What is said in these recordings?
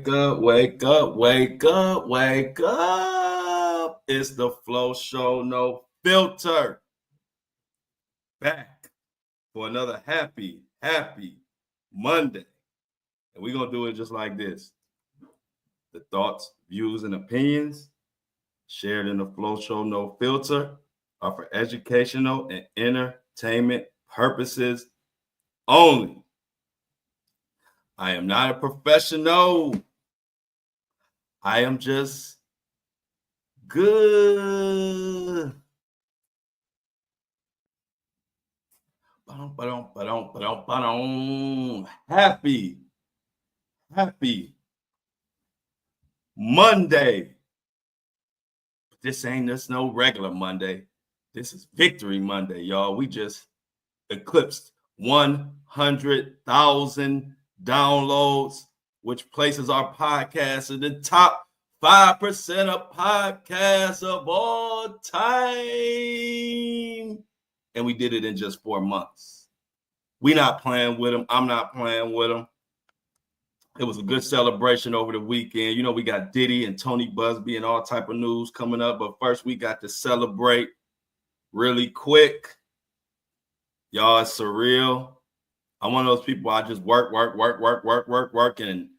Wake up, wake up, wake up, wake up. It's the Flow Show, no filter. Back for another happy Monday. And we're going to do it just like this. The thoughts, views, and opinions shared in the Flow Show, no filter, are for educational and entertainment purposes only. I am not a professional. I am just good. Happy Monday. This ain't just no regular Monday. This is Victory Monday, y'all. We just eclipsed 100,000 downloads, which places our podcast in the top 5% of podcasts of all time. And we did it in just 4 months. We not playing with them. I'm not playing with them. It was a good celebration over the weekend. You know, we got Diddy and Tony Buzbee and all type of news coming up. But first, we got to celebrate really quick. Y'all, it's surreal. I'm one of those people, I just work. And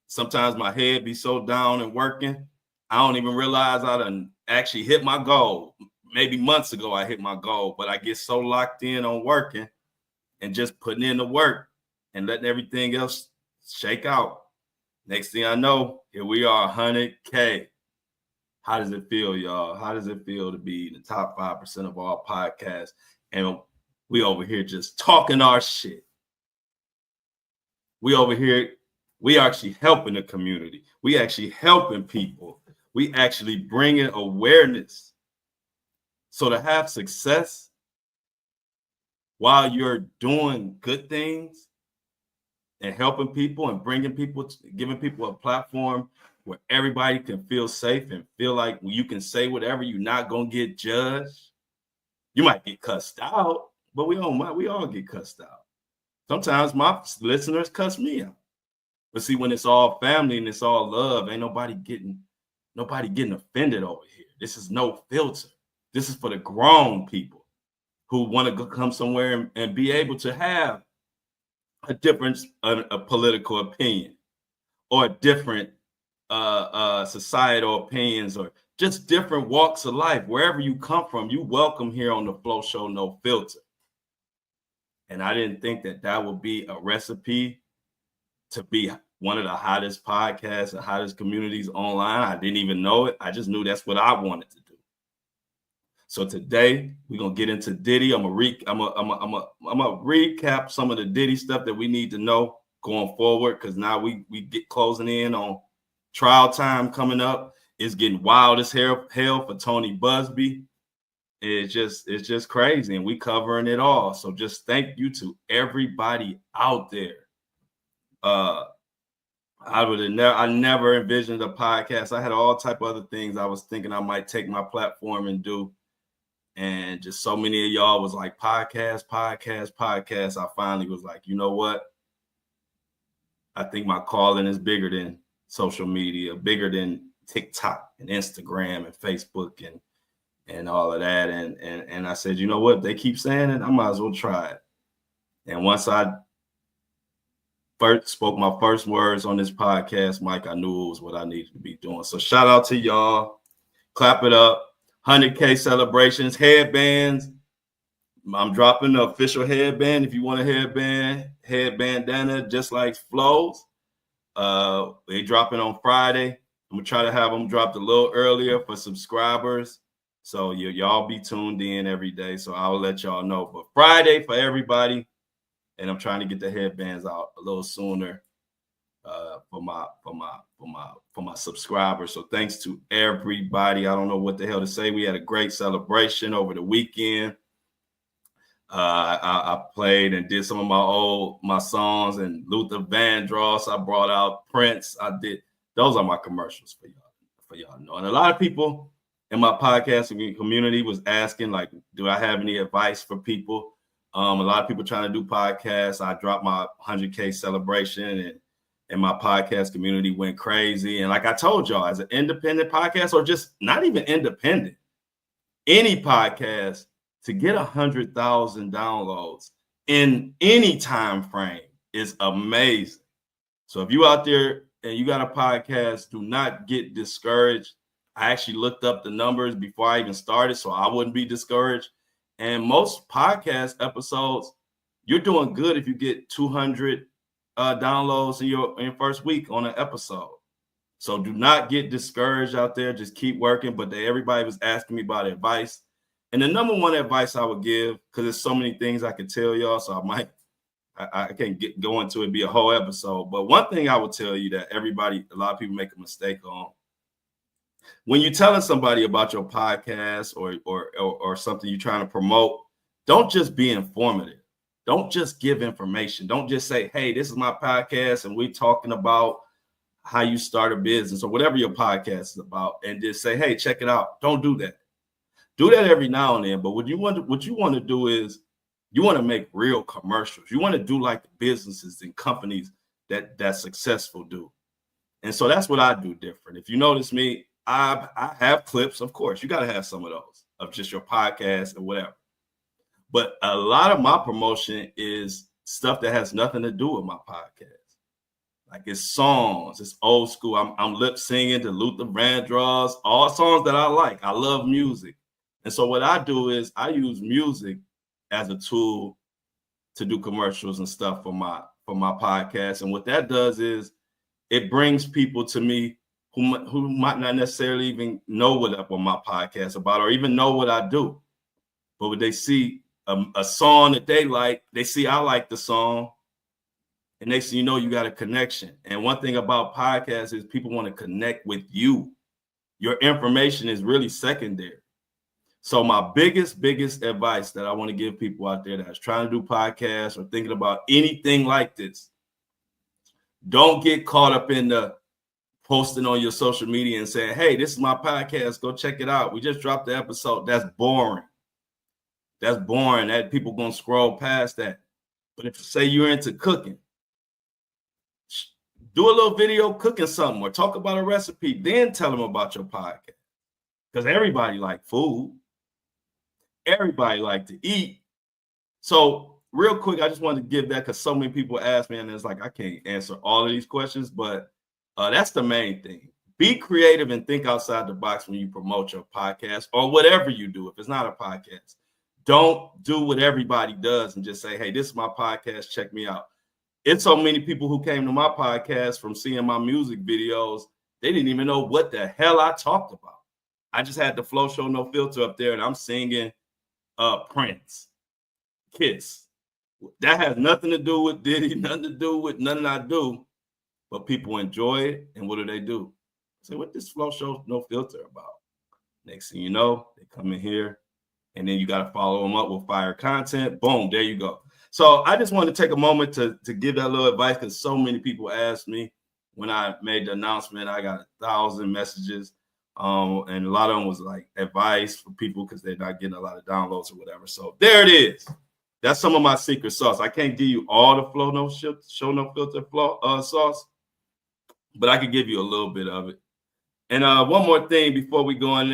sometimes my head be so down and working, I don't even realize I done actually hit my goal. Maybe months ago, I hit my goal, but I get so locked in on working and just putting in the work and letting everything else shake out. Next thing I know, here we are, 100K. How does it feel, y'all? How does it feel to be in the top 5% of all podcasts? And we over here just talking our shit. We over here, we actually helping the community. We actually helping people. We actually bringing awareness. So to have success while you're doing good things and helping people and bringing people, giving people a platform where everybody can feel safe and feel like you can say whatever, you're not going to get judged. You might get cussed out, but we all get cussed out. Sometimes my listeners cuss me out. But see, when it's all family and it's all love, ain't nobody getting offended over here. This is no filter. This is for the grown people who want to come somewhere and be able to have a different a political opinion or different societal opinions or just different walks of life. Wherever you come from, you welcome here on the Flow Show, no filter. And I didn't think that would be a recipe to be one of the hottest podcasts and hottest communities online. I didn't even know it. I just knew that's what I wanted to do. So today we're gonna get into Diddy. I'm gonna recap some of the Diddy stuff that we need to know going forward, because now we get closing in on trial time coming up. It's getting wild as hell for Tony Buzbee. It's just crazy, and we covering it all. So just thank you to everybody out there. I never envisioned a podcast. I had all type of other things I was thinking I might take my platform and do. And just so many of y'all was like, podcast. I finally was like, you know what? I think my calling is bigger than social media, bigger than TikTok and Instagram and Facebook and all of that. And I said, you know what? They keep saying it, I might as well try it. And once I first spoke my first words on this podcast, Mike, I knew it was what I needed to be doing. So shout out to y'all. Clap it up. 100K celebrations, headbands. I'm dropping the official headband. If you want a headbandana, just like Flo's. They dropping on Friday. I'm gonna try to have them dropped a little earlier for subscribers. So y'all be tuned in every day. So I'll let y'all know. But Friday for everybody, and I'm trying to get the headbands out a little sooner for my subscribers. So thanks to everybody. I don't know what the hell to say. We had a great celebration over the weekend. I played and did some of my songs, and Luther Vandross. I brought out Prince. I did. Those are my commercials for y'all know. And a lot of people in my podcasting community was asking, like, do I have any advice for people? A lot of people trying to do podcasts. I dropped my 100K celebration, and my podcast community went crazy. And like I told y'all, as an independent podcast, or just not even independent, any podcast, to get 100,000 downloads in any time frame is amazing. So if you out there and you got a podcast, do not get discouraged. I actually looked up the numbers before I even started, so I wouldn't be discouraged. And most podcast episodes, you're doing good if you get 200 downloads in your first week on an episode. So do not get discouraged out there. Just keep working. But everybody was asking me about advice. And the number one advice I would give, because there's so many things I could tell y'all, so I can't go into it, be a whole episode. But one thing I would tell you that a lot of people make a mistake on, when you're telling somebody about your podcast or something you're trying to promote, don't just be informative. Don't just give information. Don't just say, hey, this is my podcast and we're talking about how you start a business or whatever your podcast is about, and just say, hey, check it out. Don't do that. Do that every now and then. But what you want to do is you want to make real commercials. You want to do like the businesses and companies that successful do. And so that's what I do different. If you notice me, I have clips, of course. You got to have some of those of just your podcast and whatever. But a lot of my promotion is stuff that has nothing to do with my podcast. Like it's songs, it's old school. I'm lip singing to Luther Vandross, all songs that I like. I love music. And so what I do is I use music as a tool to do commercials and stuff for my podcast. And what that does is it brings people to me who might not necessarily even know what my podcast is about or even know what I do. But when they see a song that they like, they see I like the song, and next thing you know, you got a connection. And one thing about podcasts is people want to connect with you. Your information is really secondary. So my biggest advice that I want to give people out there that's trying to do podcasts or thinking about anything like this, don't get caught up in the posting on your social media and saying, hey, this is my podcast, go check it out. We just dropped the episode. That's boring. That's boring. That people gonna scroll past that. But if you say you're into cooking, do a little video cooking something or talk about a recipe, then tell them about your podcast. Because everybody like food. Everybody like to eat. So real quick, I just wanted to give that because so many people ask me, and it's like I can't answer all of these questions, but that's the main thing. Be creative and think outside the box when you promote your podcast or whatever you do. If it's not a podcast, don't do what everybody does and just say, hey, this is my podcast, check me out. It's so many people who came to my podcast from seeing my music videos, they didn't even know what the hell I talked about. I just had the Flow Show No Filter up there and I'm singing Prince, Kiss. That has nothing to do with Diddy, nothing to do with nothing I do, but people enjoy it. And what do? Say, what this Flow Show No Filter about? Next thing you know, they come in here and then you got to follow them up with fire content. Boom, there you go. So I just wanted to take a moment to give that little advice because so many people asked me when I made the announcement. I got 1,000 messages. And a lot of them was like advice for people because they're not getting a lot of downloads or whatever. So there it is. That's some of my secret sauce. I can't give you all the Flow No Show No Filter sauce, but I can give you a little bit of it. And one more thing before we go on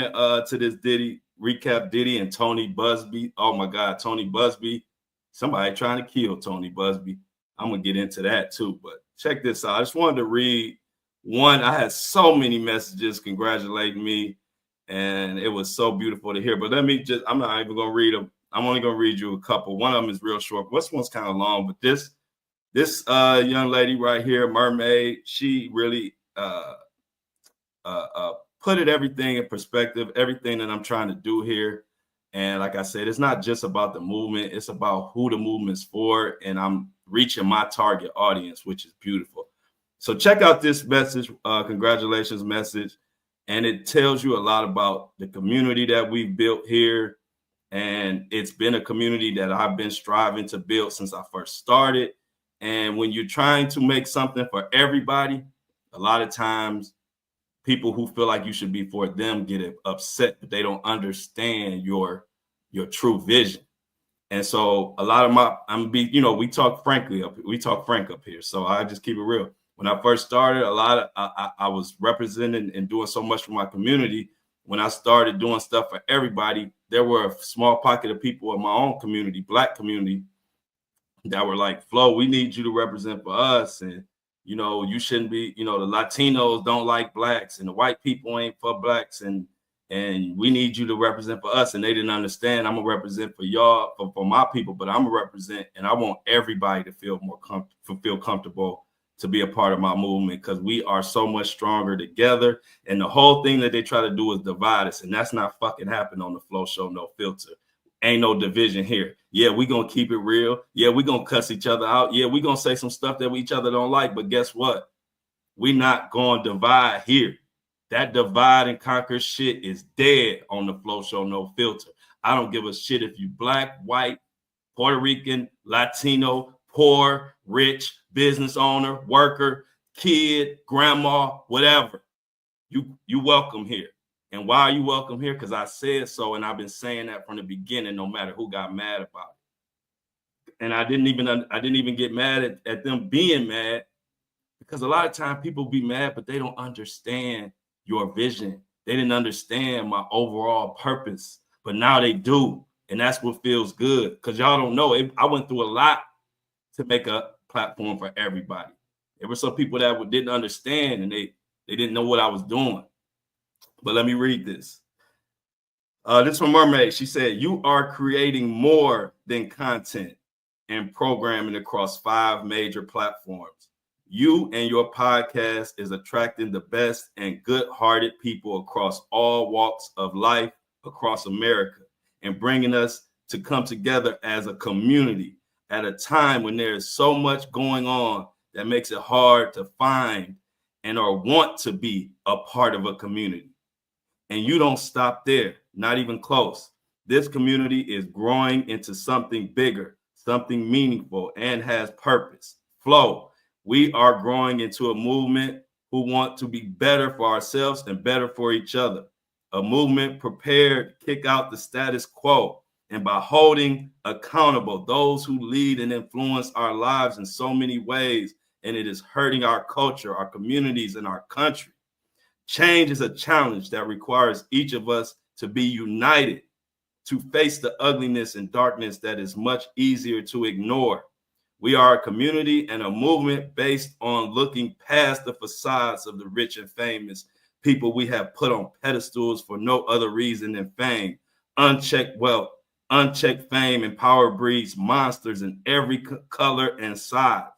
to this Diddy recap, Diddy and Tony Buzbee. Oh my God, Tony Buzbee. Somebody trying to kill Tony Buzbee. I'm gonna get into that too. But check this out. I just wanted to read one. I had so many messages congratulating me, and it was so beautiful to hear. But I'm not even gonna read them. I'm only gonna read you a couple. One of them is real short. This one's kind of long, but this young lady right here, Mermaid, she really put everything in perspective, everything that I'm trying to do here. And like I said, it's not just about the movement, it's about who the movement's for, and I'm reaching my target audience, which is beautiful. So check out this message, congratulations message, and it tells you a lot about the community that we've built here. And it's been a community that I've been striving to build since I first started. And when you're trying to make something for everybody, a lot of times people who feel like you should be for them get upset, but they don't understand your true vision. And so a lot of we talk frank up here. So I just keep it real. When I first started, I was representing and doing so much for my community. When I started doing stuff for everybody, there were a small pocket of people in my own community, Black community, that were like, Flo, we need you to represent for us. And, you know, you shouldn't be, you know, the Latinos don't like Blacks and the white people ain't for Blacks. And we need you to represent for us. And they didn't understand. I'm gonna represent for y'all, for my people, but I'm gonna represent, and I want everybody to feel feel comfortable to be a part of my movement, because we are so much stronger together. And the whole thing that they try to do is divide us, and that's not fucking happening on the Flow Show No Filter. Ain't no division here. Yeah, we gonna keep it real. Yeah, we gonna cuss each other out. Yeah, we gonna say some stuff that each other don't like. But guess what? We not gonna divide here. That divide and conquer shit is dead on the Flow Show No Filter. I don't give a shit if you Black, white, Puerto Rican, Latino, poor, rich, business owner, worker, kid, grandma, whatever. You welcome here. And why are you welcome here? Because I said so, and I've been saying that from the beginning, no matter who got mad about it. And I didn't even get mad at them being mad, because a lot of times people be mad, but they don't understand your vision. They didn't understand my overall purpose, but now they do. And that's what feels good, because y'all don't know. I went through a lot to make a platform for everybody. There were some people that didn't understand, and they didn't know what I was doing. But let me read this. This from Mermaid. She said, you are creating more than content and programming across 5 major platforms. You and your podcast is attracting the best and good-hearted people across all walks of life across America, and bringing us to come together as a community at a time when there is so much going on that makes it hard to find and or want to be a part of a community. And you don't stop there, not even close. This community is growing into something bigger, something meaningful, and has purpose. Flow. We are growing into a movement who want to be better for ourselves and better for each other. A movement prepared to kick out the status quo, and by holding accountable those who lead and influence our lives in so many ways, and it is hurting our culture, our communities, and our country. Change is a challenge that requires each of us to be united to face the ugliness and darkness that is much easier to ignore. We are a community and a movement based on looking past the facades of the rich and famous, people we have put on pedestals for no other reason than fame. Unchecked wealth, unchecked fame, and power breeds monsters in every color and size.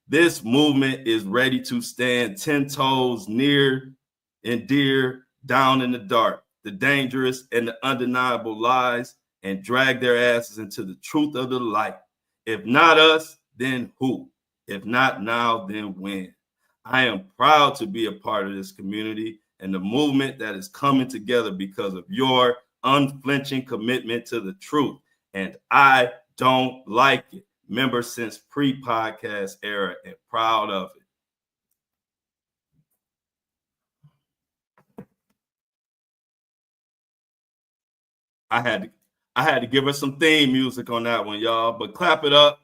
This movement is ready to stand 10 toes near and dear down in the dark, the dangerous and the undeniable lies, and drag their asses into the truth of the light. If not us, then who? If not now, then when? I am proud to be a part of this community and the movement that is coming together because of your unflinching commitment to the truth. And I don't like it. Member since pre-podcast era, and proud of it. I had to give her some theme music on that one, y'all. But clap it up,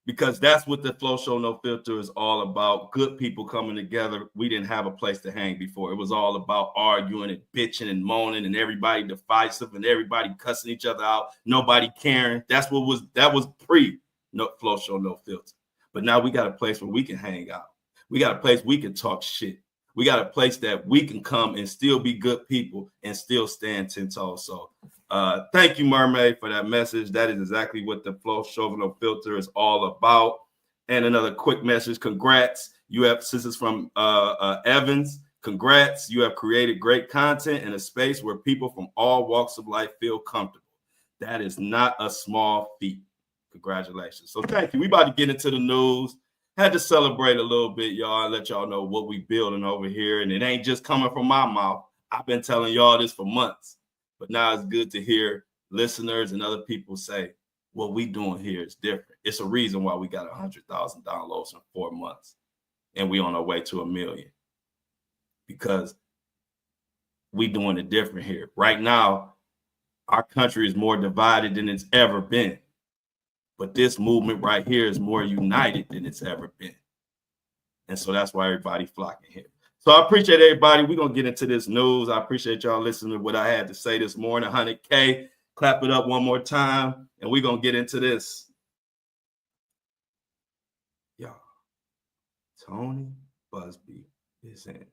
because that's what the Flow Show No Filter is all about. Good people coming together. We didn't have a place to hang before. It was all about arguing and bitching and moaning, and everybody divisive and everybody cussing each other out. Nobody caring. That was pre Flow Show No Filter. But now we got a place where we can hang out. We got a place we can talk shit. We got a place that we can come and still be good people and still stand 10 toes. So thank you, Mermaid, for that message. That is exactly what the Flow Show No Filter is all about. And another quick message. Congrats. This is from Evans. Congrats. You have created great content in a space where people from all walks of life feel comfortable. That is not a small feat. Congratulations. So thank you. We about to get into the news. Had to celebrate a little bit, y'all, and let y'all know what we building over here. And it ain't just coming from my mouth. I've been telling y'all this for months. But now it's good to hear listeners and other people say, what we doing here is different. It's a reason why we got 100,000 downloads in 4 months. And we on our way to 1 million. Because we doing it different here. Right now, our country is more divided than it's ever been. But this movement right here is more united than it's ever been. And so that's why everybody flocking here. So I appreciate everybody. We're going to get into this news. I appreciate y'all listening to what I had to say this morning. 100K. Clap it up one more time. And we're going to get into this. Y'all, Tony Buzbee is in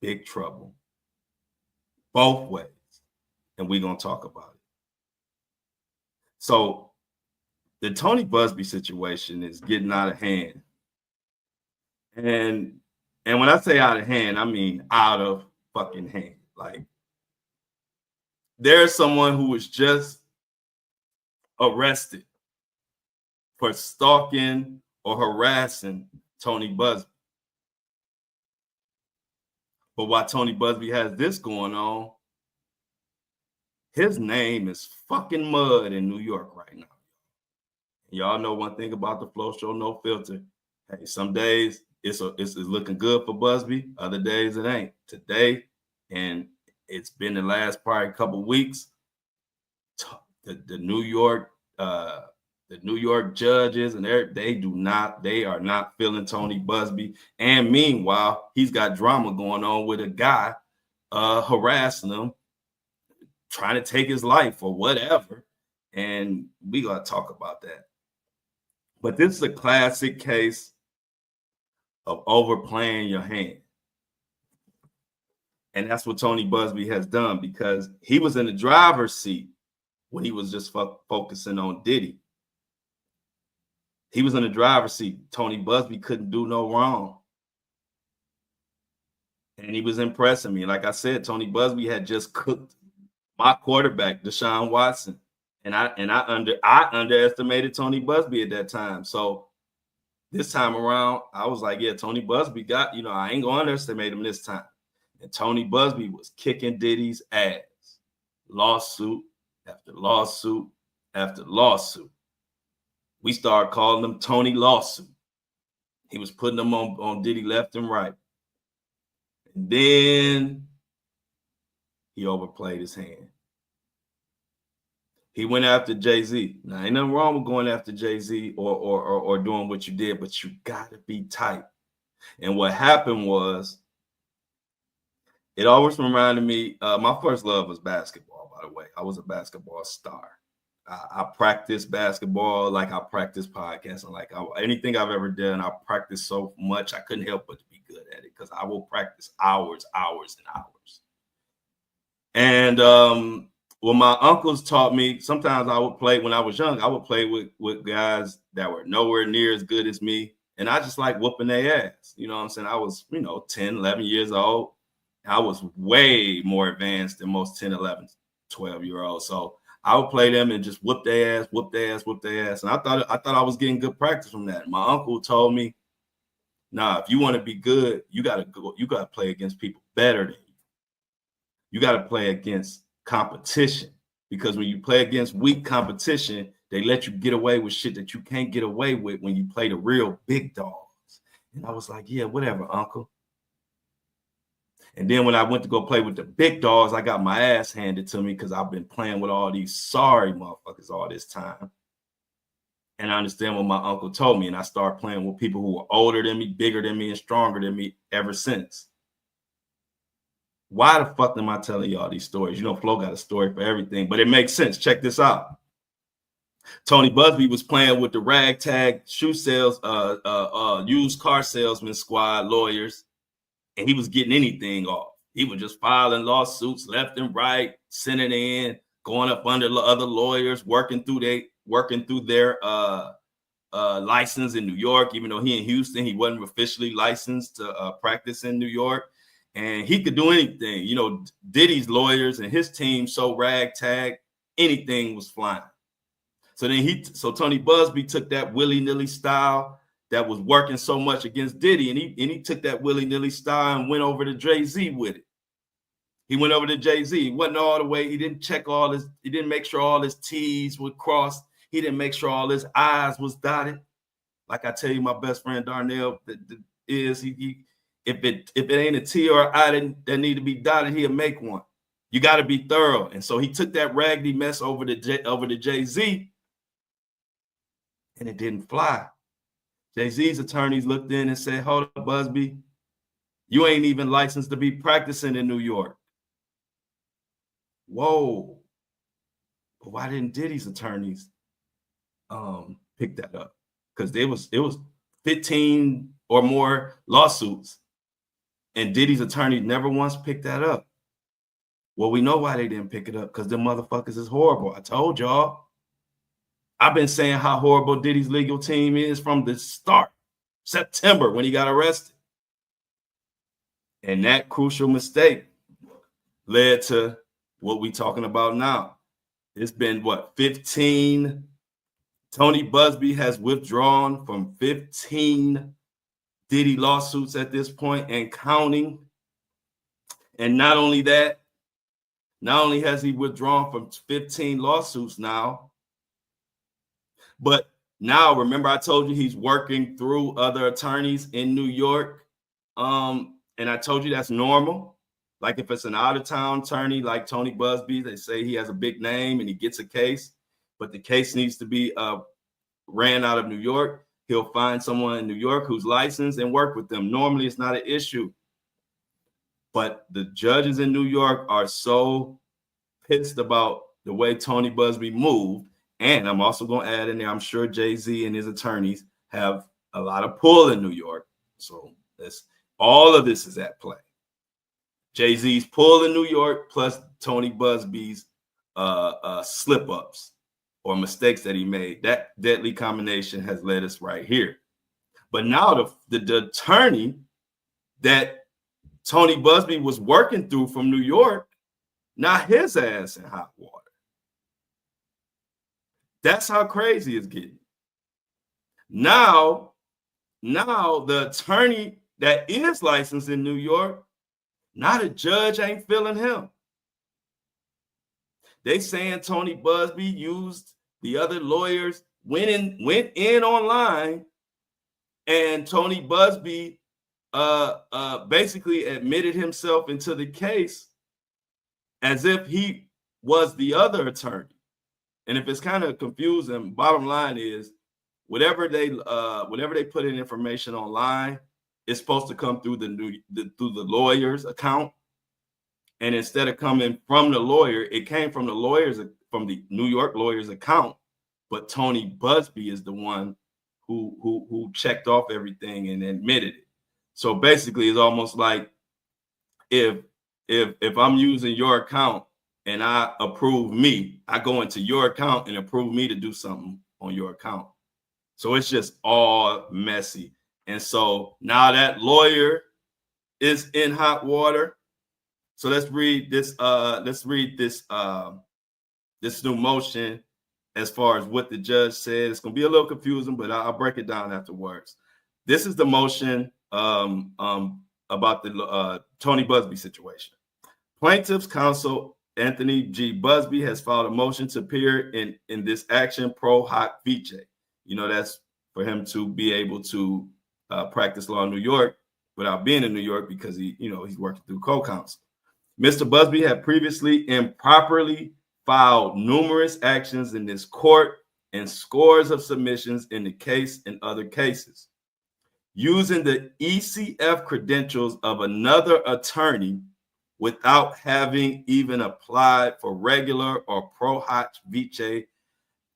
big trouble. Both ways. And we're going to talk about it. So the Tony Buzbee situation is getting out of hand. And when I say out of hand, I mean out of fucking hand. Like, there's someone who was just arrested for stalking or harassing Tony Buzbee. But while Tony Buzbee has this going on, his name is fucking mud in New York right now. Y'all know one thing about the Flow Show, No Filter. Hey, some days it's looking good for Buzbee. Other days it ain't. Today, and it's been the last probably couple of weeks, the New York judges and they are not feeling Tony Buzbee. And meanwhile, he's got drama going on with a guy harassing him, trying to take his life or whatever. And we gotta talk about that. But this is a classic case of overplaying your hand. And that's what Tony Buzbee has done, because he was in the driver's seat when he was just focusing on Diddy. He was in the driver's seat. Tony Buzbee couldn't do no wrong. And he was impressing me. Like I said, Tony Buzbee had just cooked my quarterback, Deshaun Watson. And I underestimated Tony Buzbee at that time. So this time around, I was like, yeah, Tony Buzbee got, I ain't gonna underestimate him this time. And Tony Buzbee was kicking Diddy's ass. Lawsuit after lawsuit after lawsuit. We started calling him Tony Lawsuit. He was putting them on Diddy left and right. And then he overplayed his hand. He went after Jay-Z. Now, ain't nothing wrong with going after Jay-Z or doing what you did, but you got to be tight. And what happened was, it always reminded me, my first love was basketball, by the way. I was a basketball star. I practiced basketball like I practice podcasting. Like anything I've ever done, I practiced so much, I couldn't help but to be good at it, because I will practice hours and hours. And well, my uncles taught me, sometimes I would play, when I was young, I would play with guys that were nowhere near as good as me. And I just like whooping their ass. You know what I'm saying? I was, 10, 11 years old. I was way more advanced than most 10, 11, 12-year-olds. So I would play them and just whoop their ass. And I thought I was getting good practice from that. My uncle told me, nah, if you want to be good, you got to play against people better than you. You got to play against competition, because when you play against weak competition, they let you get away with shit that you can't get away with when you play the real big dogs. And I was like, yeah, whatever, uncle. And then when I went to go play with the big dogs, I got my ass handed to me, because I've been playing with all these sorry motherfuckers all this time. And I understand what my uncle told me, and I started playing with people who were older than me, bigger than me, and stronger than me ever since. Why the fuck am I telling y'all these stories? Flo got a story for everything, but it makes sense. Check this out. Tony Buzbee was playing with the ragtag shoe sales, used car salesman squad lawyers, and he was getting anything off. He was just filing lawsuits left and right, sending in, going up under other lawyers, working through their license in New York. Even though he in Houston, he wasn't officially licensed to practice in New York. And he could do anything. Diddy's lawyers and his team so ragtag, anything was flying. So Tony Buzbee took that willy-nilly style that was working so much against Diddy, and he took that willy-nilly style and went over to Jay-Z with it. He went over to Jay-Z. He wasn't all the way. He didn't he didn't make sure all his T's were crossed. He didn't make sure all his I's was dotted. Like I tell you, my best friend Darnell if it ain't a T or an I that need to be dotted, he'll make one. You got to be thorough. And so he took that raggedy mess over to Jay-Z. and it didn't fly. Jay-Z's attorneys looked in and said, hold up, Buzbee, you ain't even licensed to be practicing in New York. Whoa. But why didn't Diddy's attorneys pick that up? Because it was 15 or more lawsuits, and Diddy's attorney never once picked that up. Well, we know why they didn't pick it up, because them motherfuckers is horrible. I told y'all. I've been saying how horrible Diddy's legal team is from the start, September, when he got arrested. And that crucial mistake led to what we talking about now. It's been, what, 15? Tony Buzbee has withdrawn from 15 Diddy lawsuits at this point and counting. And not only that, not only has he withdrawn from 15 lawsuits now, but now, remember I told you he's working through other attorneys in New York. And I told you that's normal. Like if it's an out-of-town attorney like Tony Buzbee, they say he has a big name and he gets a case, but the case needs to be ran out of New York. He'll find someone in New York who's licensed and work with them. Normally, it's not an issue. But the judges in New York are so pissed about the way Tony Buzbee moved. And I'm also going to add in there, I'm sure Jay-Z and his attorneys have a lot of pull in New York. So all of this is at play. Jay-Z's pull in New York plus Tony Buzbee's slip-ups or mistakes that he made. That deadly combination has led us right here. But now the attorney that Tony Buzbee was working through from New York, not his ass in hot water. That's how crazy it's getting. Now the attorney that is licensed in New York, now the judge ain't feeling him. They saying Tony Buzbee used the other lawyers, went in online, and Tony Buzbee basically admitted himself into the case as if he was the other attorney. And if it's kind of confusing, bottom line is whatever they put in information online, it's supposed to come through the lawyer's account. And instead of coming from the lawyer, it came from the New York lawyer's account. But Tony Buzbee is the one who checked off everything and admitted it. So basically, it's almost like if I'm using your account and I approve me, I go into your account and approve me to do something on your account. So it's just all messy. And so now that lawyer is in hot water. So let's read this this new motion as far as what the judge said. It's going to be a little confusing, but I'll break it down afterwards. This is the motion about the Tony Buzbee situation. Plaintiff's counsel Anthony G. Buzbee has filed a motion to appear in this action pro hoc vice. You know, that's for him to be able to practice law in New York without being in New York because he's working through co-counsel. Mr. Buzbee had previously improperly filed numerous actions in this court and scores of submissions in the case and other cases. Using the ECF credentials of another attorney without having even applied for regular or pro hoc vice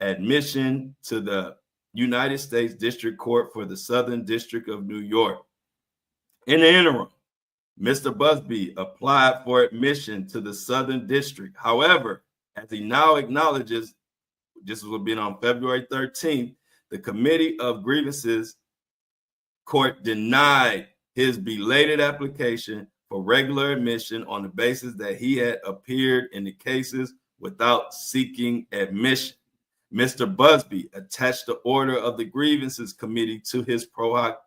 admission to the United States District Court for the Southern District of New York. In the interim, Mr. Buzbee applied for admission to the Southern District. However, as he now acknowledges, this will be on February 13th, the Committee of Grievances Court denied his belated application for regular admission on the basis that he had appeared in the cases without seeking admission. Mr. Buzbee attached the order of the Grievances Committee to his pro hoc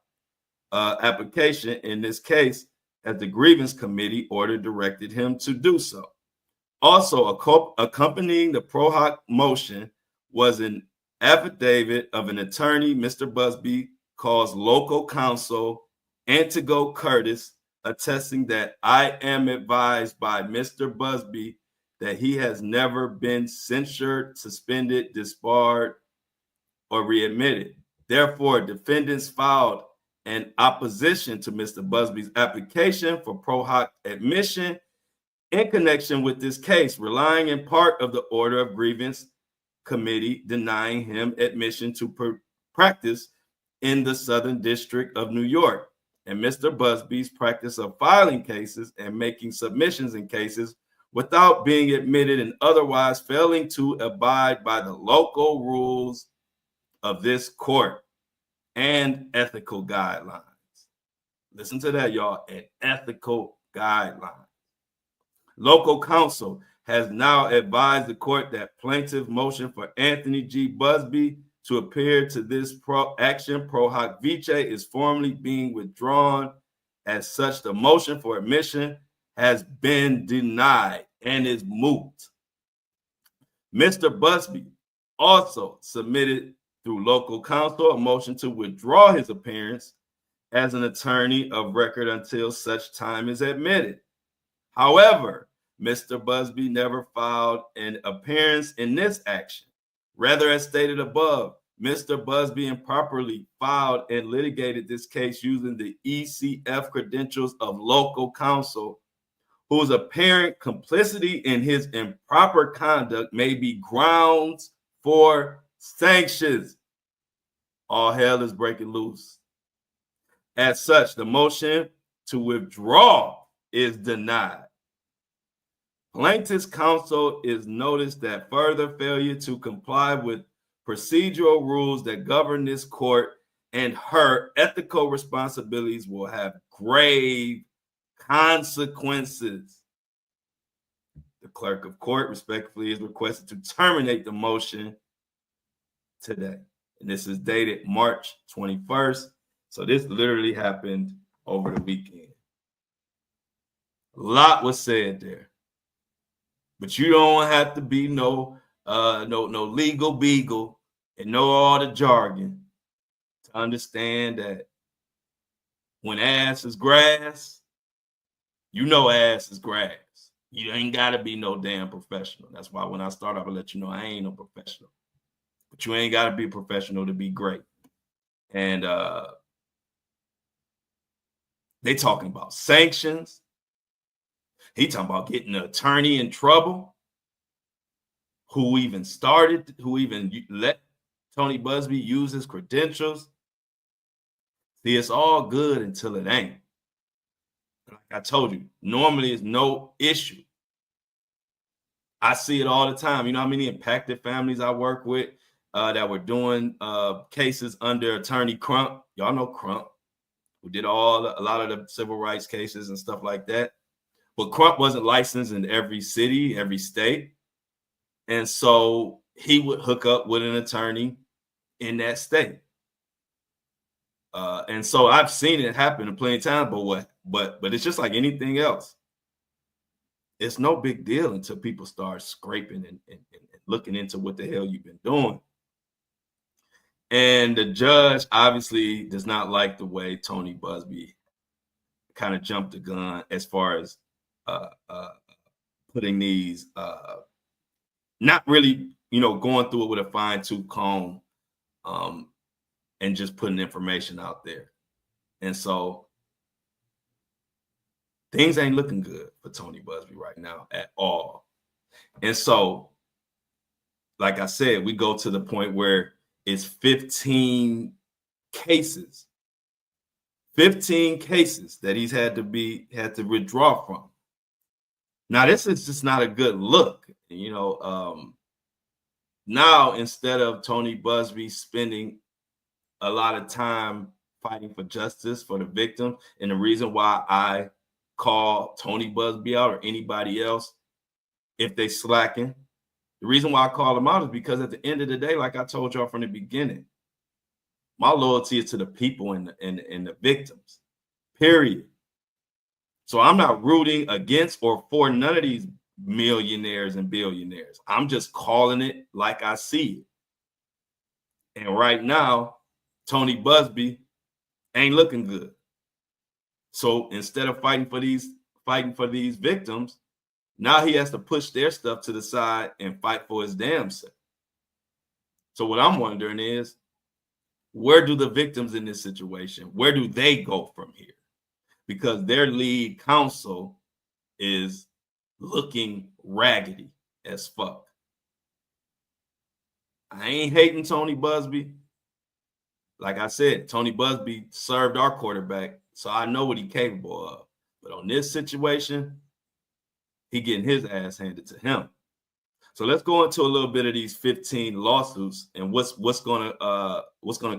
application in this case, as the Grievance Committee order directed him to do so. Also, accompanying the pro hoc motion was an affidavit of an attorney Mr. Buzbee calls local counsel Antigo Curtis, attesting that I am advised by Mr. Buzbee that he has never been censured, suspended, disbarred, or readmitted. Therefore, defendants filed an opposition to Mr. Buzbee's application for pro hoc admission in connection with this case, relying in part of the order of grievance committee denying him admission to practice in the Southern District of New York, and Mr. Buzbee's practice of filing cases and making submissions in cases without being admitted and otherwise failing to abide by the local rules of this court and ethical guidelines. Listen to that, y'all, an ethical guideline. Local counsel has now advised the court that plaintiff motion for Anthony G. Buzbee to appear to this action pro hoc vice is formally being withdrawn. As such, the motion for admission has been denied and is moot. Mr. Buzbee also submitted through local counsel a motion to withdraw his appearance as an attorney of record until such time is admitted. However, Mr. Buzbee never filed an appearance in this action. Rather, as stated above, Mr. Buzbee improperly filed and litigated this case using the ECF credentials of local counsel, whose apparent complicity in his improper conduct may be grounds for sanctions. All hell is breaking loose. As such, the motion to withdraw is denied. Plaintiff's counsel is noticed that further failure to comply with procedural rules that govern this court and her ethical responsibilities will have grave consequences. The clerk of court respectfully is requested to terminate the motion today. And this is dated March 21st. So this literally happened over the weekend. A lot was said there. But you don't have to be no legal beagle and know all the jargon to understand that when ass is grass, you know ass is grass. You ain't got to be no damn professional. That's why when I start, I will let you know I ain't no professional. But you ain't got to be a professional to be great. And they talking about sanctions. He talking about getting an attorney in trouble. Who even let Tony Buzbee use his credentials. See, it's all good until it ain't. Like I told you, normally it's no issue. I see it all the time. You know how many impacted families I work with that were doing cases under Attorney Crump? Y'all know Crump, who did a lot of the civil rights cases and stuff like that. But Crump wasn't licensed in every city, every state. And so he would hook up with an attorney in that state. And so I've seen it happen plenty of times, but it's just like anything else. It's no big deal until people start scraping and looking into what the hell you've been doing. And the judge obviously does not like the way Tony Buzbee kind of jumped the gun as far as putting these, not really, going through it with a fine-tooth comb and just putting information out there. And so things ain't looking good for Tony Buzbee right now at all. And so, like I said, we go to the point where it's 15 cases that he's had to withdraw from. Now, this is just not a good look. Now, instead of Tony Buzbee spending a lot of time fighting for justice for the victim, and the reason why I call Tony Buzbee out or anybody else if they slacking, the reason why I call them out is because at the end of the day, like I told y'all from the beginning, my loyalty is to the people and the victims, period. So I'm not rooting against or for none of these millionaires and billionaires. I'm just calling it like I see it. And right now, Tony Buzbee ain't looking good. So instead of fighting for these victims, now he has to push their stuff to the side and fight for his damn self. So what I'm wondering is, where do the victims in this situation, where do they go from here? Because their lead counsel is looking raggedy as fuck. I ain't hating Tony Buzbee. Like I said, Tony Buzbee served our quarterback, so I know what he's capable of. But on this situation, he getting his ass handed to him. So let's go into a little bit of these 15 lawsuits and what's gonna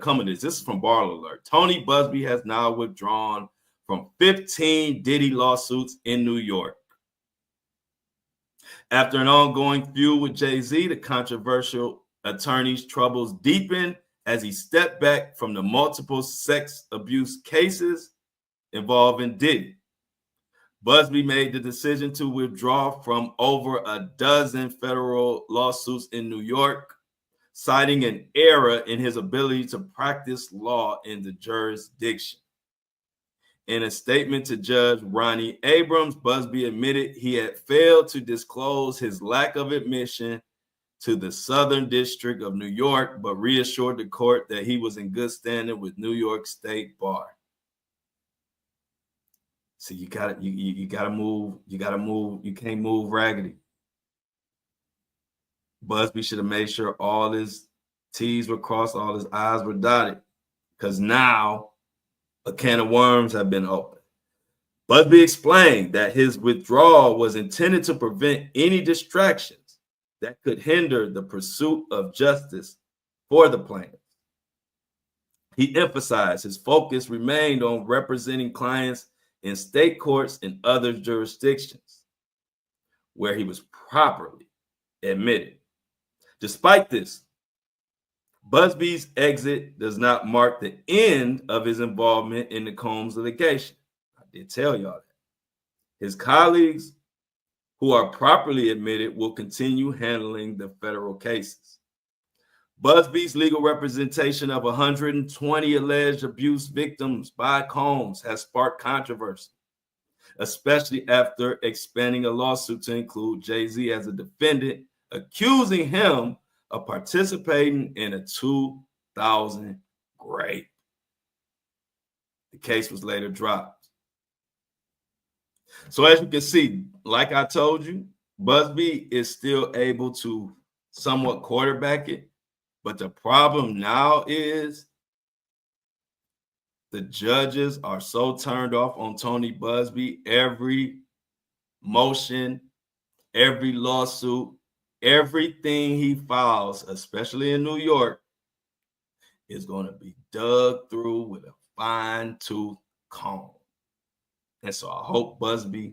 come of this. This is from Bar Alert. Tony Buzbee has now withdrawn from 15 Diddy lawsuits in New York. After an ongoing feud with Jay-Z, the controversial attorney's troubles deepened as he stepped back from the multiple sex abuse cases involving Diddy. Buzbee made the decision to withdraw from over a dozen federal lawsuits in New York, citing an error in his ability to practice law in the jurisdiction. In a statement to Judge Ronnie Abrams, Buzbee admitted he had failed to disclose his lack of admission to the Southern District of New York, but reassured the court that he was in good standing with New York State Bar. So you gotta move. You can't move raggedy. Buzbee should have made sure all his T's were crossed, all his I's were dotted, because now a can of worms have been opened. Buzbee explained that his withdrawal was intended to prevent any distractions that could hinder the pursuit of justice for the plaintiff. He emphasized his focus remained on representing clients in state courts and other jurisdictions where he was properly admitted. Despite this, Buzbee's exit does not mark the end of his involvement in the Combs litigation. I did tell y'all that. His colleagues who are properly admitted will continue handling the federal cases. Buzbee's legal representation of 120 alleged abuse victims by Combs has sparked controversy, especially after expanding a lawsuit to include Jay-Z as a defendant, accusing him of participating in a 2000 rape. The case was later dropped. So as you can see, like I told you, Buzbee is still able to somewhat quarterback it. But the problem now is the judges are so turned off on Tony Buzbee. Every motion, every lawsuit, everything he files, especially in New York, is going to be dug through with a fine-tooth comb. And so I hope Buzbee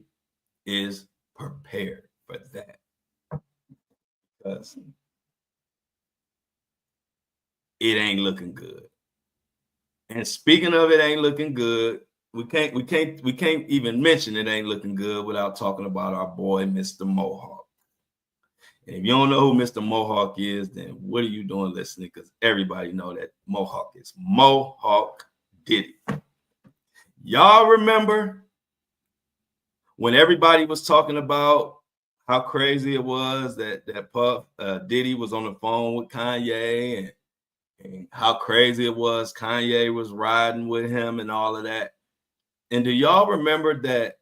is prepared for that. Because it ain't looking good. And speaking of it ain't looking good, we can't even mention it ain't looking good without talking about our boy, Mr. Mohawk. And if you don't know who Mr. Mohawk is, then what are you doing listening? Because everybody know that Mohawk is Mohawk Diddy. Y'all remember when everybody was talking about how crazy it was that Puff Diddy was on the phone with Kanye and how crazy it was Kanye was riding with him and all of that. And do y'all remember that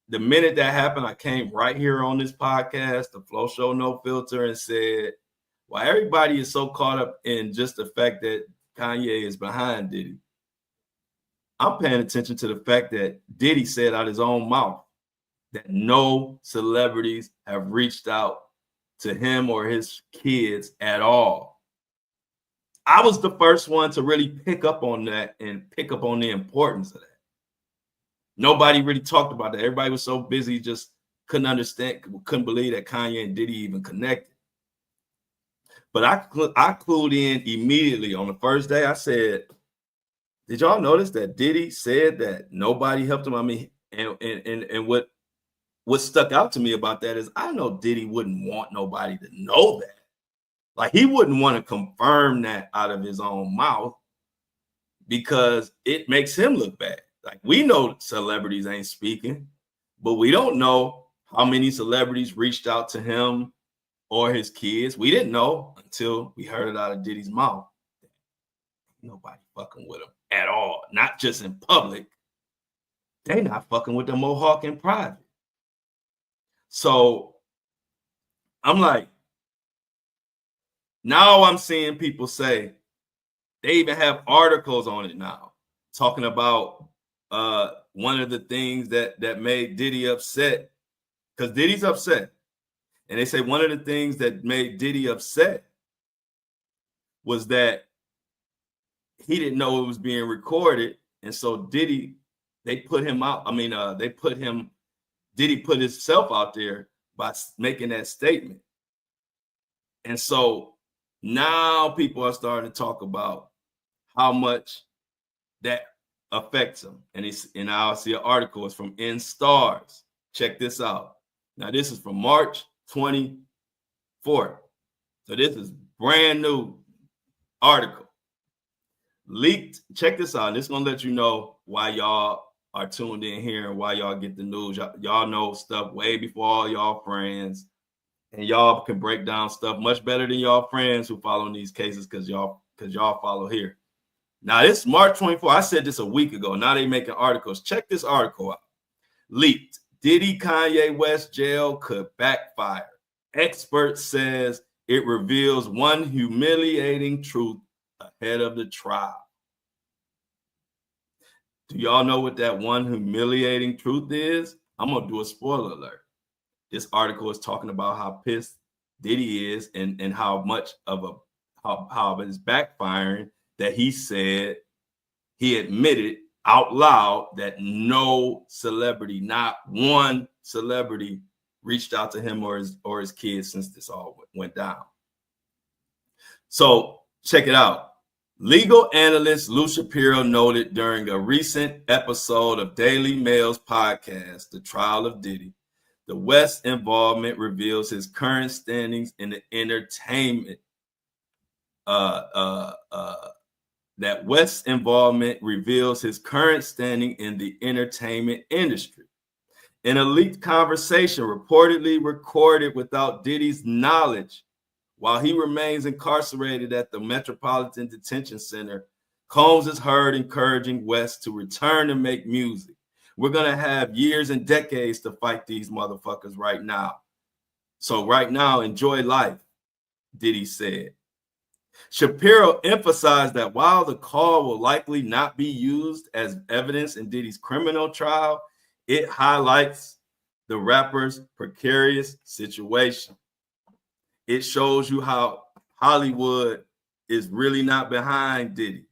the minute that happened, I came right here on this podcast, the Flow Show No Filter, and said, well, everybody is so caught up in just the fact that Kanye is behind Diddy. I'm paying attention to the fact that Diddy said out his own mouth that no celebrities have reached out to him or his kids at all. I was the first one to really pick up on that and pick up on the importance of that. Nobody really talked about that. Everybody was so busy, just couldn't understand, couldn't believe that Kanye and Diddy even connected. But I clued in immediately on the first day. I said, did y'all notice that Diddy said that nobody helped him? I mean, and what stuck out to me about that is I know Diddy wouldn't want nobody to know that. Like, he wouldn't want to confirm that out of his own mouth because it makes him look bad. Like, we know celebrities ain't speaking, but we don't know how many celebrities reached out to him or his kids. We didn't know until we heard it out of Diddy's mouth. Nobody fucking with him at all. Not just in public. They not fucking with the Mohawk in private. So I'm like, now I'm seeing people say, they even have articles on it now, talking about one of the things that made Diddy upset, because Diddy's upset. And they say one of the things that made Diddy upset was that he didn't know it was being recorded. And so Diddy, they put him out. I mean, Diddy put himself out there by making that statement. And so now people are starting to talk about how much that affects him. And I'll see an article. It's from In Stars. Check this out. Now, this is from March 24th. So this is brand new article. Leaked. Check this out. This is going to let you know why y'all are tuned in here and why y'all get the news. Y'all know stuff way before all y'all friends. And y'all can break down stuff much better than y'all friends who follow in these cases because y'all follow here. Now, this is March 24th. I said this a week ago. Now they making articles. Check this article out. Leaked. Diddy Kanye West jail could backfire. Expert says it reveals one humiliating truth ahead of the trial. Do y'all know what that one humiliating truth is? I'm going to do a spoiler alert. This article is talking about how pissed Diddy is and how much of how it's backfiring that he said, he admitted out loud that no celebrity, not one celebrity, reached out to him or his kids since this all went down. So check it out. Legal analyst Lou Shapiro noted during a recent episode of Daily Mail's podcast, The Trial of Diddy, the West involvement reveals his current standings in the entertainment. That West's involvement reveals his current standing in the entertainment industry. In a leaked conversation reportedly recorded without Diddy's knowledge, while he remains incarcerated at the Metropolitan Detention Center, Combs is heard encouraging West to return and make music. We're going to have years and decades to fight these motherfuckers right now. So right now, enjoy life, Diddy said. Shapiro emphasized that while the call will likely not be used as evidence in Diddy's criminal trial, it highlights the rapper's precarious situation. It shows you how Hollywood is really not behind Diddy,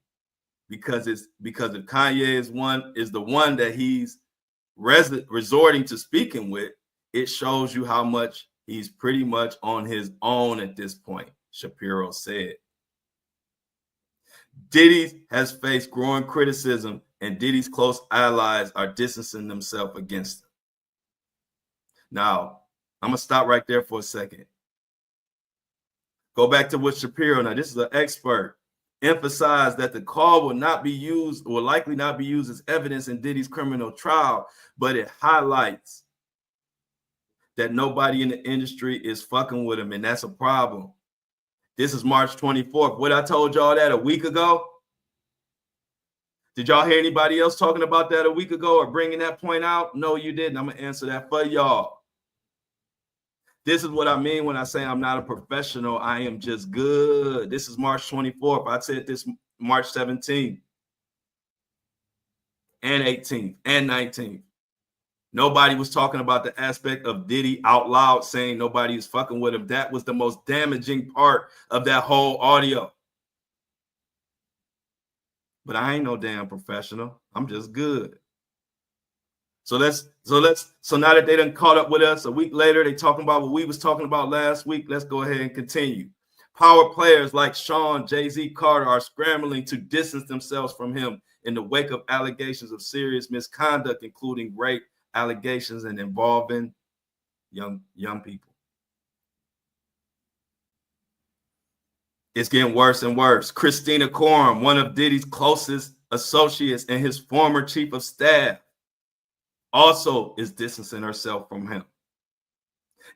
because if Kanye is the one that he's resorting to speaking with, it shows you how much he's pretty much on his own at this point, Shapiro said. Diddy has faced growing criticism, and Diddy's close allies are distancing themselves against him. Now, I'm going to stop right there for a second. Go back to what Shapiro, now this is an expert, emphasized that the call will likely not be used as evidence in Diddy's criminal trial, but it highlights that nobody in the industry is fucking with him, and that's a problem. This is March 24th. What I told y'all that a week ago? Did y'all hear anybody else talking about that a week ago or bringing that point out? No, you didn't. I'm going to answer that for y'all. This is what I mean when I say I'm not a professional. I am just good. This is March 24th. I said this March 17th and 18th and 19th. Nobody was talking about the aspect of Diddy out loud saying nobody is fucking with him. That was the most damaging part of that whole audio. But I ain't no damn professional. I'm just good. So now that they done caught up with us a week later, they talking about what we was talking about last week. Let's go ahead and continue. Power players like Sean, Jay-Z, Carter are scrambling to distance themselves from him in the wake of allegations of serious misconduct, including rape allegations and involving young people. It's getting worse and worse. Christina Coram, one of Diddy's closest associates and his former chief of staff, also is distancing herself from him.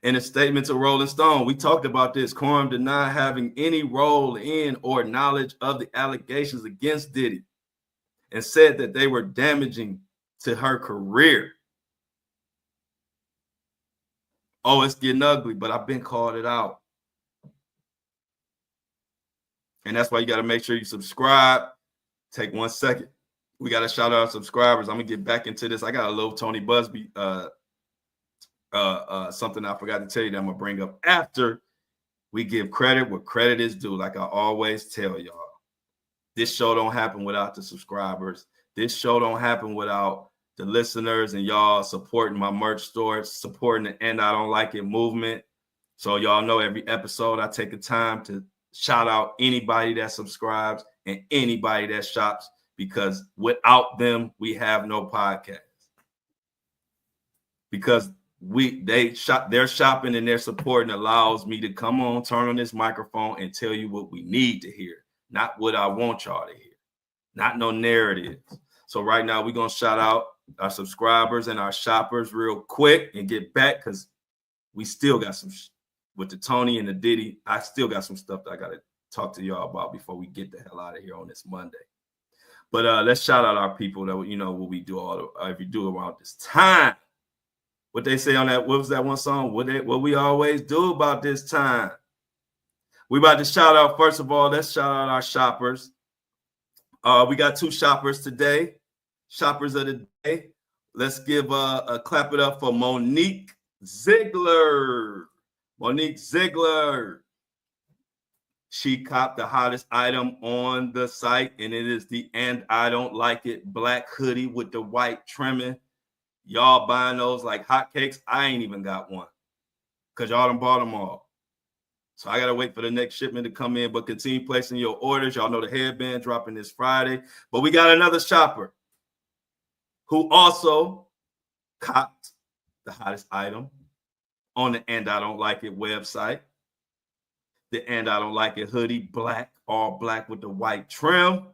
In a statement to Rolling Stone, we talked about this. Quorum denied having any role in or knowledge of the allegations against Diddy and said that they were damaging to her career. Oh, it's getting ugly, but I've been called it out. And that's why you got to make sure you subscribe. Take 1 second. We got to shout out our subscribers. I'm going to get back into this. I got a little Tony Buzbee, something I forgot to tell you that I'm going to bring up after we give credit where credit is due. Like I always tell y'all, this show don't happen without the subscribers. This show don't happen without the listeners and y'all supporting my merch store, supporting the And I Don't Like It movement. So y'all know every episode I take the time to shout out anybody that subscribes and anybody that shops, because without them, we have no podcast. Because they're shopping and they're supporting allows me to come on, turn on this microphone and tell you what we need to hear, not what I want y'all to hear, not no narratives. So right now we're going to shout out our subscribers and our shoppers real quick and get back, because we still got some with the Tony and the Diddy. I still got some stuff that I got to talk to y'all about before we get the hell out of here on this Monday. But let's shout out our people that, you know, what we do every do around this time. What they say on that, what was that one song? What we always do about this time. We about to shout out, first of all, let's shout out our shoppers. We got 2 shoppers today. Shoppers of the day. Let's give a clap it up for Monique Ziegler. Monique Ziegler. She copped the hottest item on the site, and it is the And I Don't Like It black hoodie with the white trimming. Y'all buying those like hotcakes. I ain't even got one because y'all done bought them all. So I got to wait for the next shipment to come in, but continue placing your orders. Y'all know the headband dropping this Friday. But we got another shopper who also copped the hottest item on the And I Don't Like It website. The And I Don't Like It hoodie, black, all black with the white trim.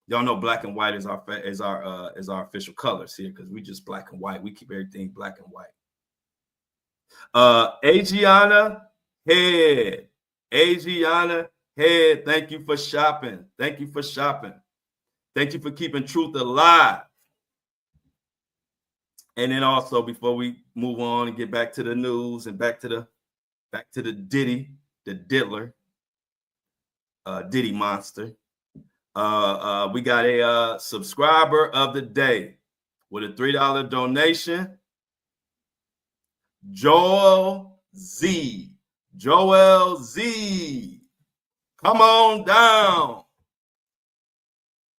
Y'all know black and white is our official colors here, because we just black and white. We keep everything black and white. Adriana Head. Adriana Head, thank you for shopping. Thank you for shopping. Thank you for keeping truth alive. And then also, before we move on and get back to the news and back to the Diddy, the diddler, Diddy monster. We got a subscriber of the day with a $3 donation. Joel Z. Joel Z. Come on down.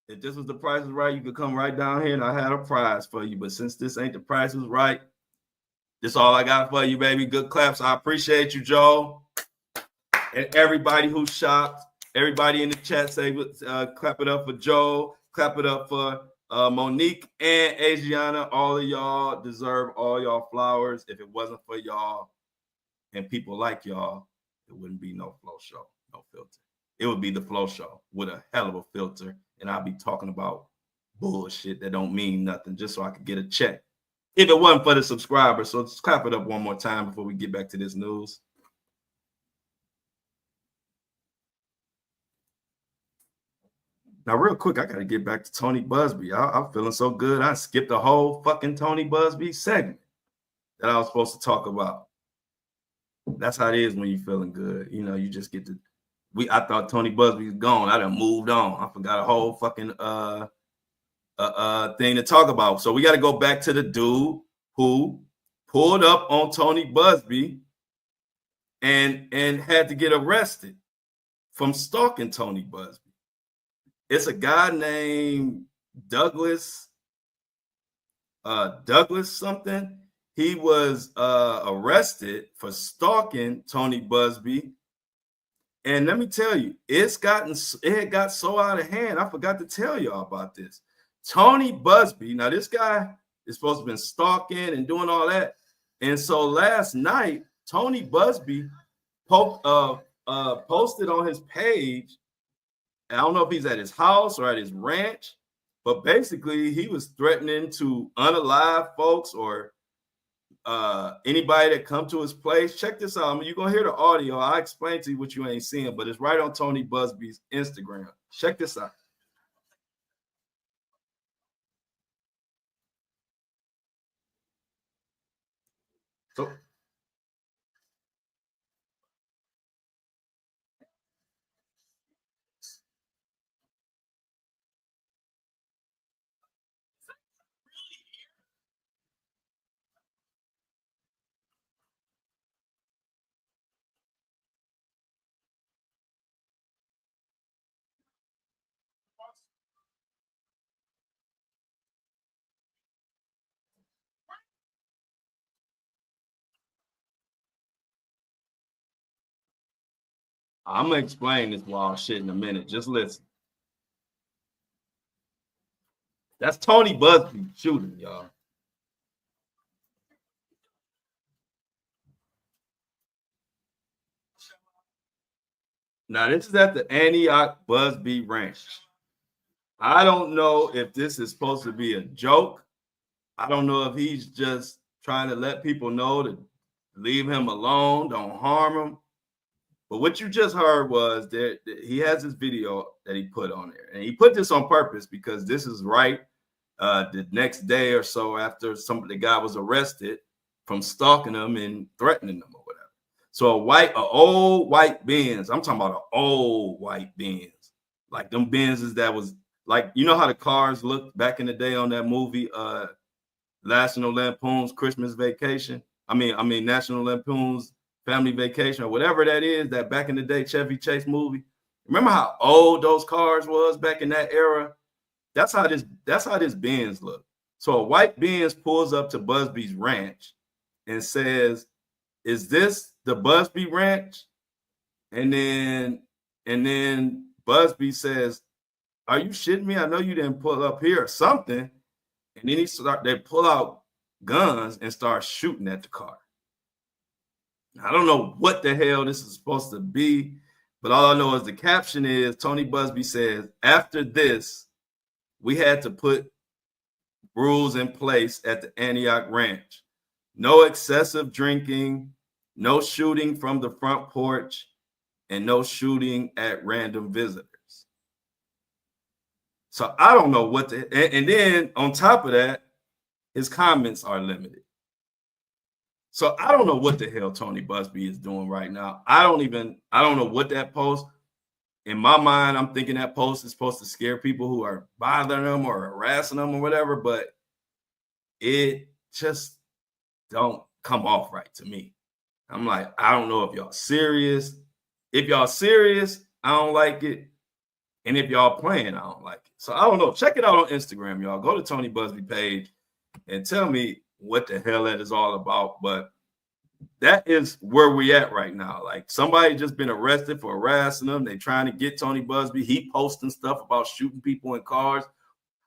If this was the Price is Right, you could come right down here and I had a prize for you. But since this ain't the Price is Right, this all I got for you, baby. Good claps. I appreciate you, Joel. And everybody who shopped, everybody in the chat say, clap it up for Joel, clap it up for Monique and Adriana. All of y'all deserve all y'all flowers. If it wasn't for y'all and people like y'all, it wouldn't be no flow show, no filter. It would be the flow show with a hell of a filter. And I'll be talking about bullshit that don't mean nothing just so I could get a check. If it wasn't for the subscribers. So let's clap it up one more time before we get back to this news. Now, real quick, I got to get back to Tony Buzbee. I'm feeling so good. I skipped the whole fucking Tony Buzbee segment that I was supposed to talk about. That's how it is when you're feeling good. You know, you just get to. I thought Tony Buzbee was gone. I done moved on. I forgot a whole fucking thing to talk about. So we got to go back to the dude who pulled up on Tony Buzbee and had to get arrested from stalking Tony Buzbee. It's a guy named Douglas something. He was arrested for stalking Tony Buzbee. And let me tell you, it had got so out of hand. I forgot to tell y'all about this. Tony Buzbee, now this guy is supposed to have been stalking and doing all that. And so last night, Tony Buzbee posted on his page. I don't know if he's at his house or at his ranch, but basically he was threatening to unalive folks or anybody that come to his place, check this out. I mean, you're gonna hear the audio. I explain to you what you ain't seeing, but it's right on Tony Buzbee's Instagram. Check this out. So I'm gonna explain this wild shit in a minute. Just listen. That's Tony Buzbee shooting, y'all. Now, this is at the Antioch Buzbee Ranch. I don't know if this is supposed to be a joke. I don't know if he's just trying to let people know to leave him alone, don't harm him. But what you just heard was that he has this video that he put on there. And he put this on purpose because this is right the next day or so after the guy was arrested from stalking him and threatening him or whatever. So an old white Benz, I'm talking about an old white Benz, like them Benzes that was like, you know how the cars looked back in the day on that movie, National Lampoon's Christmas Vacation. I mean National Lampoon's Family Vacation or whatever that is, that back in the day Chevy Chase movie. Remember how old those cars was back in that era? That's how this Benz look. So a white Benz pulls up to Buzbee's ranch and says, "Is this the Buzbee ranch?" And then Buzbee says, "Are you shitting me? I know you didn't pull up here or something." And then they pull out guns and start shooting at the car. I don't know what the hell this is supposed to be, but all I know is the caption is Tony Buzbee says, "After this, we had to put rules in place at the Antioch Ranch. No excessive drinking, no shooting from the front porch, and no shooting at random visitors." So I don't know what and then on top of that, his comments are limited. So I don't know what the hell Tony Buzbee is doing right now. I don't know what that post. In my mind, I'm thinking that post is supposed to scare people who are bothering them or harassing them or whatever, but it just don't come off right to me. I'm like, I don't know if y'all serious. If y'all serious, I don't like it. And if y'all playing, I don't like it. So I don't know. Check it out on Instagram, y'all. Go to Tony Buzbee page and tell me what the hell that is all about. But that is where we at right now. Like, somebody just been arrested for harassing them. They trying to get Tony Buzbee. He posting stuff about shooting people in cars.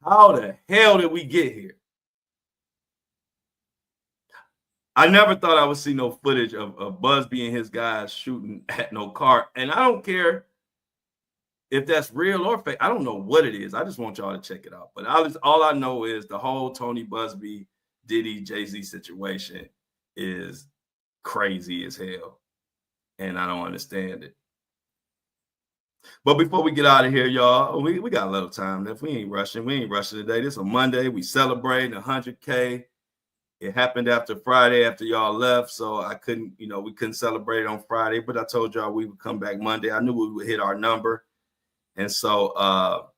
How the hell did we get here? I never thought I would see no footage of Buzbee and his guys shooting at no car. And I don't care if that's real or fake. I don't know what it is. I just want y'all to check it out. But all I know is the whole Tony Buzbee, Diddy, Jay-Z situation is crazy as hell. And I don't understand it. But before we get out of here, y'all, we got a little time left. We ain't rushing. We ain't rushing today. This is a Monday. We celebrating 100K. It happened after Friday, after y'all left. So I couldn't, we couldn't celebrate it on Friday. But I told y'all we would come back Monday. I knew we would hit our number. And so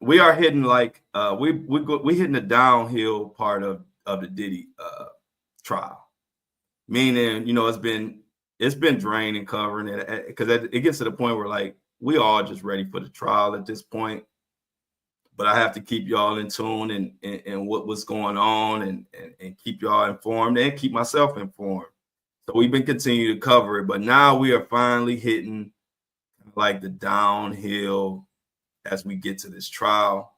we are hitting like we hitting the downhill part of the Diddy trial. Meaning, it's been draining covering it because it gets to the point where like we all just ready for the trial at this point. But I have to keep y'all in tune and what's going on and keep y'all informed and keep myself informed. So we've been continuing to cover it, but now we are finally hitting like the downhill as we get to this trial.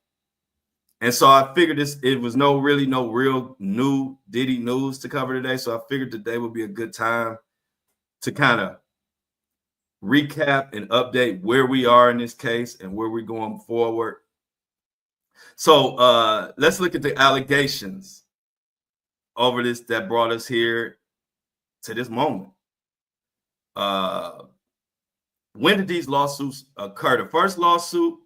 And so I figured it was no real new Diddy news to cover today. So I figured today would be a good time to kind of recap and update where we are in this case and where we're going forward. So let's look at the allegations. over this that brought us here to this moment. When did these lawsuits occur? The first lawsuit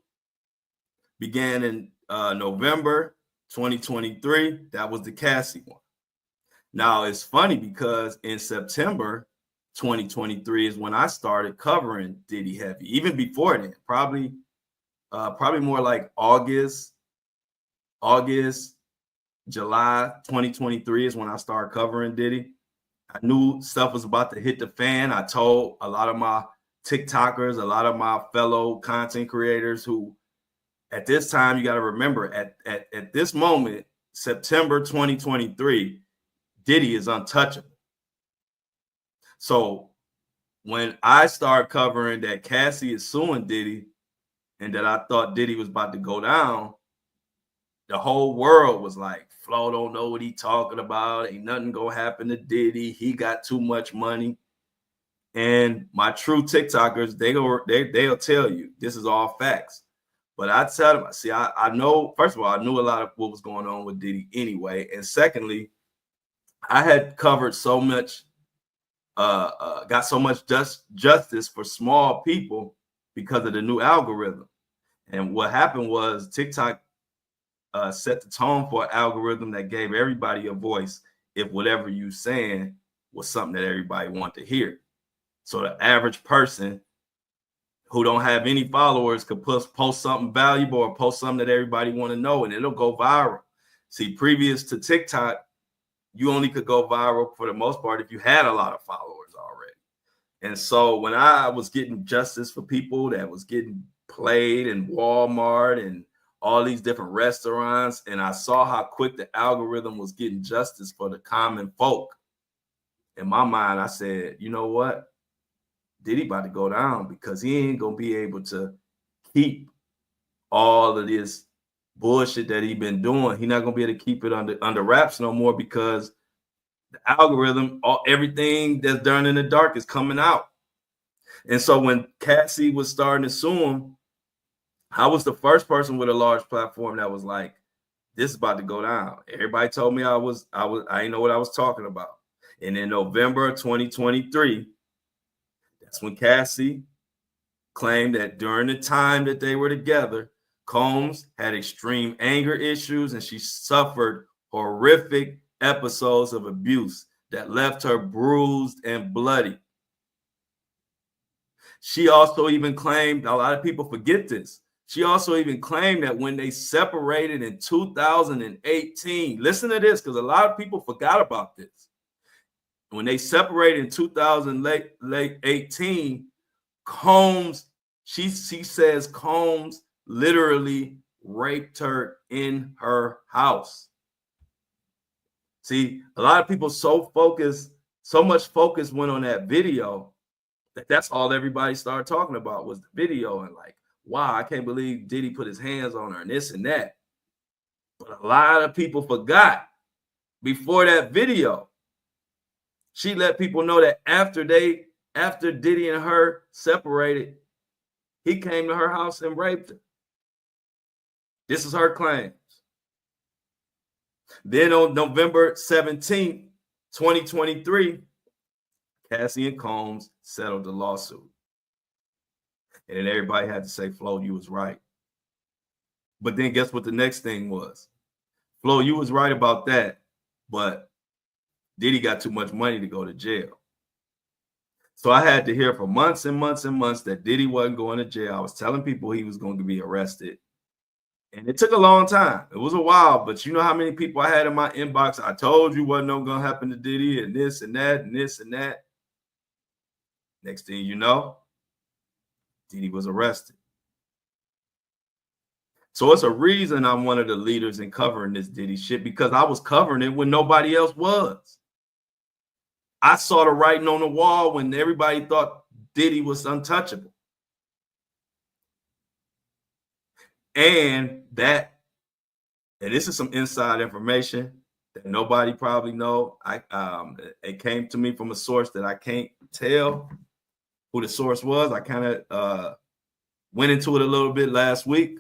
began in November 2023. That was the Cassie one. Now, it's funny because in September 2023 is when I started covering Diddy heavy. Even before then, probably more like August, July 2023 is when I started covering Diddy. I knew stuff was about to hit the fan. I told a lot of my TikTokers, a lot of my fellow content creators who at this time, you got to remember at this moment, September 2023, Diddy is untouchable. So when I started covering that Cassie is suing Diddy and that I thought Diddy was about to go down, the whole world was like, Flo don't know what he talking about. Ain't nothing gonna happen to Diddy. He got too much money. And my true TikTokers, they'll tell you this is all facts. But I tell them, see, I know, first of all, I knew a lot of what was going on with Diddy anyway. And secondly, I had covered so much, got so much justice for small people because of the new algorithm. And what happened was TikTok set the tone for an algorithm that gave everybody a voice if whatever you saying was something that everybody wanted to hear. So the average person who don't have any followers could post something valuable or post something that everybody want to know, and it'll go viral. See, previous to TikTok, you only could go viral for the most part if you had a lot of followers already. And so when I was getting justice for people that was getting played in Walmart and all these different restaurants, and I saw how quick the algorithm was getting justice for the common folk, in my mind, I said, you know what? Diddy about to go down because he ain't gonna be able to keep all of this bullshit that he been doing. He's not gonna be able to keep it under wraps no more because the algorithm, everything that's done in the dark is coming out. And so when Cassie was starting to sue him, I was the first person with a large platform that was like, this is about to go down. Everybody told me I didn't know what I was talking about. And in November 2023, that's when Cassie claimed that during the time that they were together, Combs had extreme anger issues and she suffered horrific episodes of abuse that left her bruised and bloody. She also even claimed, a lot of people forget this, she also even claimed that when they separated in 2018, listen to this, because a lot of people forgot about this. When they separated in 2018, Combs, she says Combs literally raped her in her house. See, a lot of people so much focus went on that video that's all everybody started talking about was the video and like, wow, I can't believe Diddy put his hands on her and this and that. But a lot of people forgot before that video, she let people know that after Diddy and her separated, he came to her house and raped her. This is her claims. Then on November 17th, 2023, Cassie and Combs settled the lawsuit. And then everybody had to say, Flo, you was right. But then guess what the next thing was? Flo, you was right about that, but Diddy got too much money to go to jail. So I had to hear for months and months and months that Diddy wasn't going to jail. I was telling people he was going to be arrested. And it took a long time. It was a while, but you know how many people I had in my inbox? I told you wasn't going to happen to Diddy and this and that and this and that. Next thing you know, Diddy was arrested. So it's a reason I'm one of the leaders in covering this Diddy shit, because I was covering it when nobody else was. I saw the writing on the wall when everybody thought Diddy was untouchable. And this is some inside information that nobody probably know. It came to me from a source that I can't tell who the source was. I kind of went into it a little bit last week.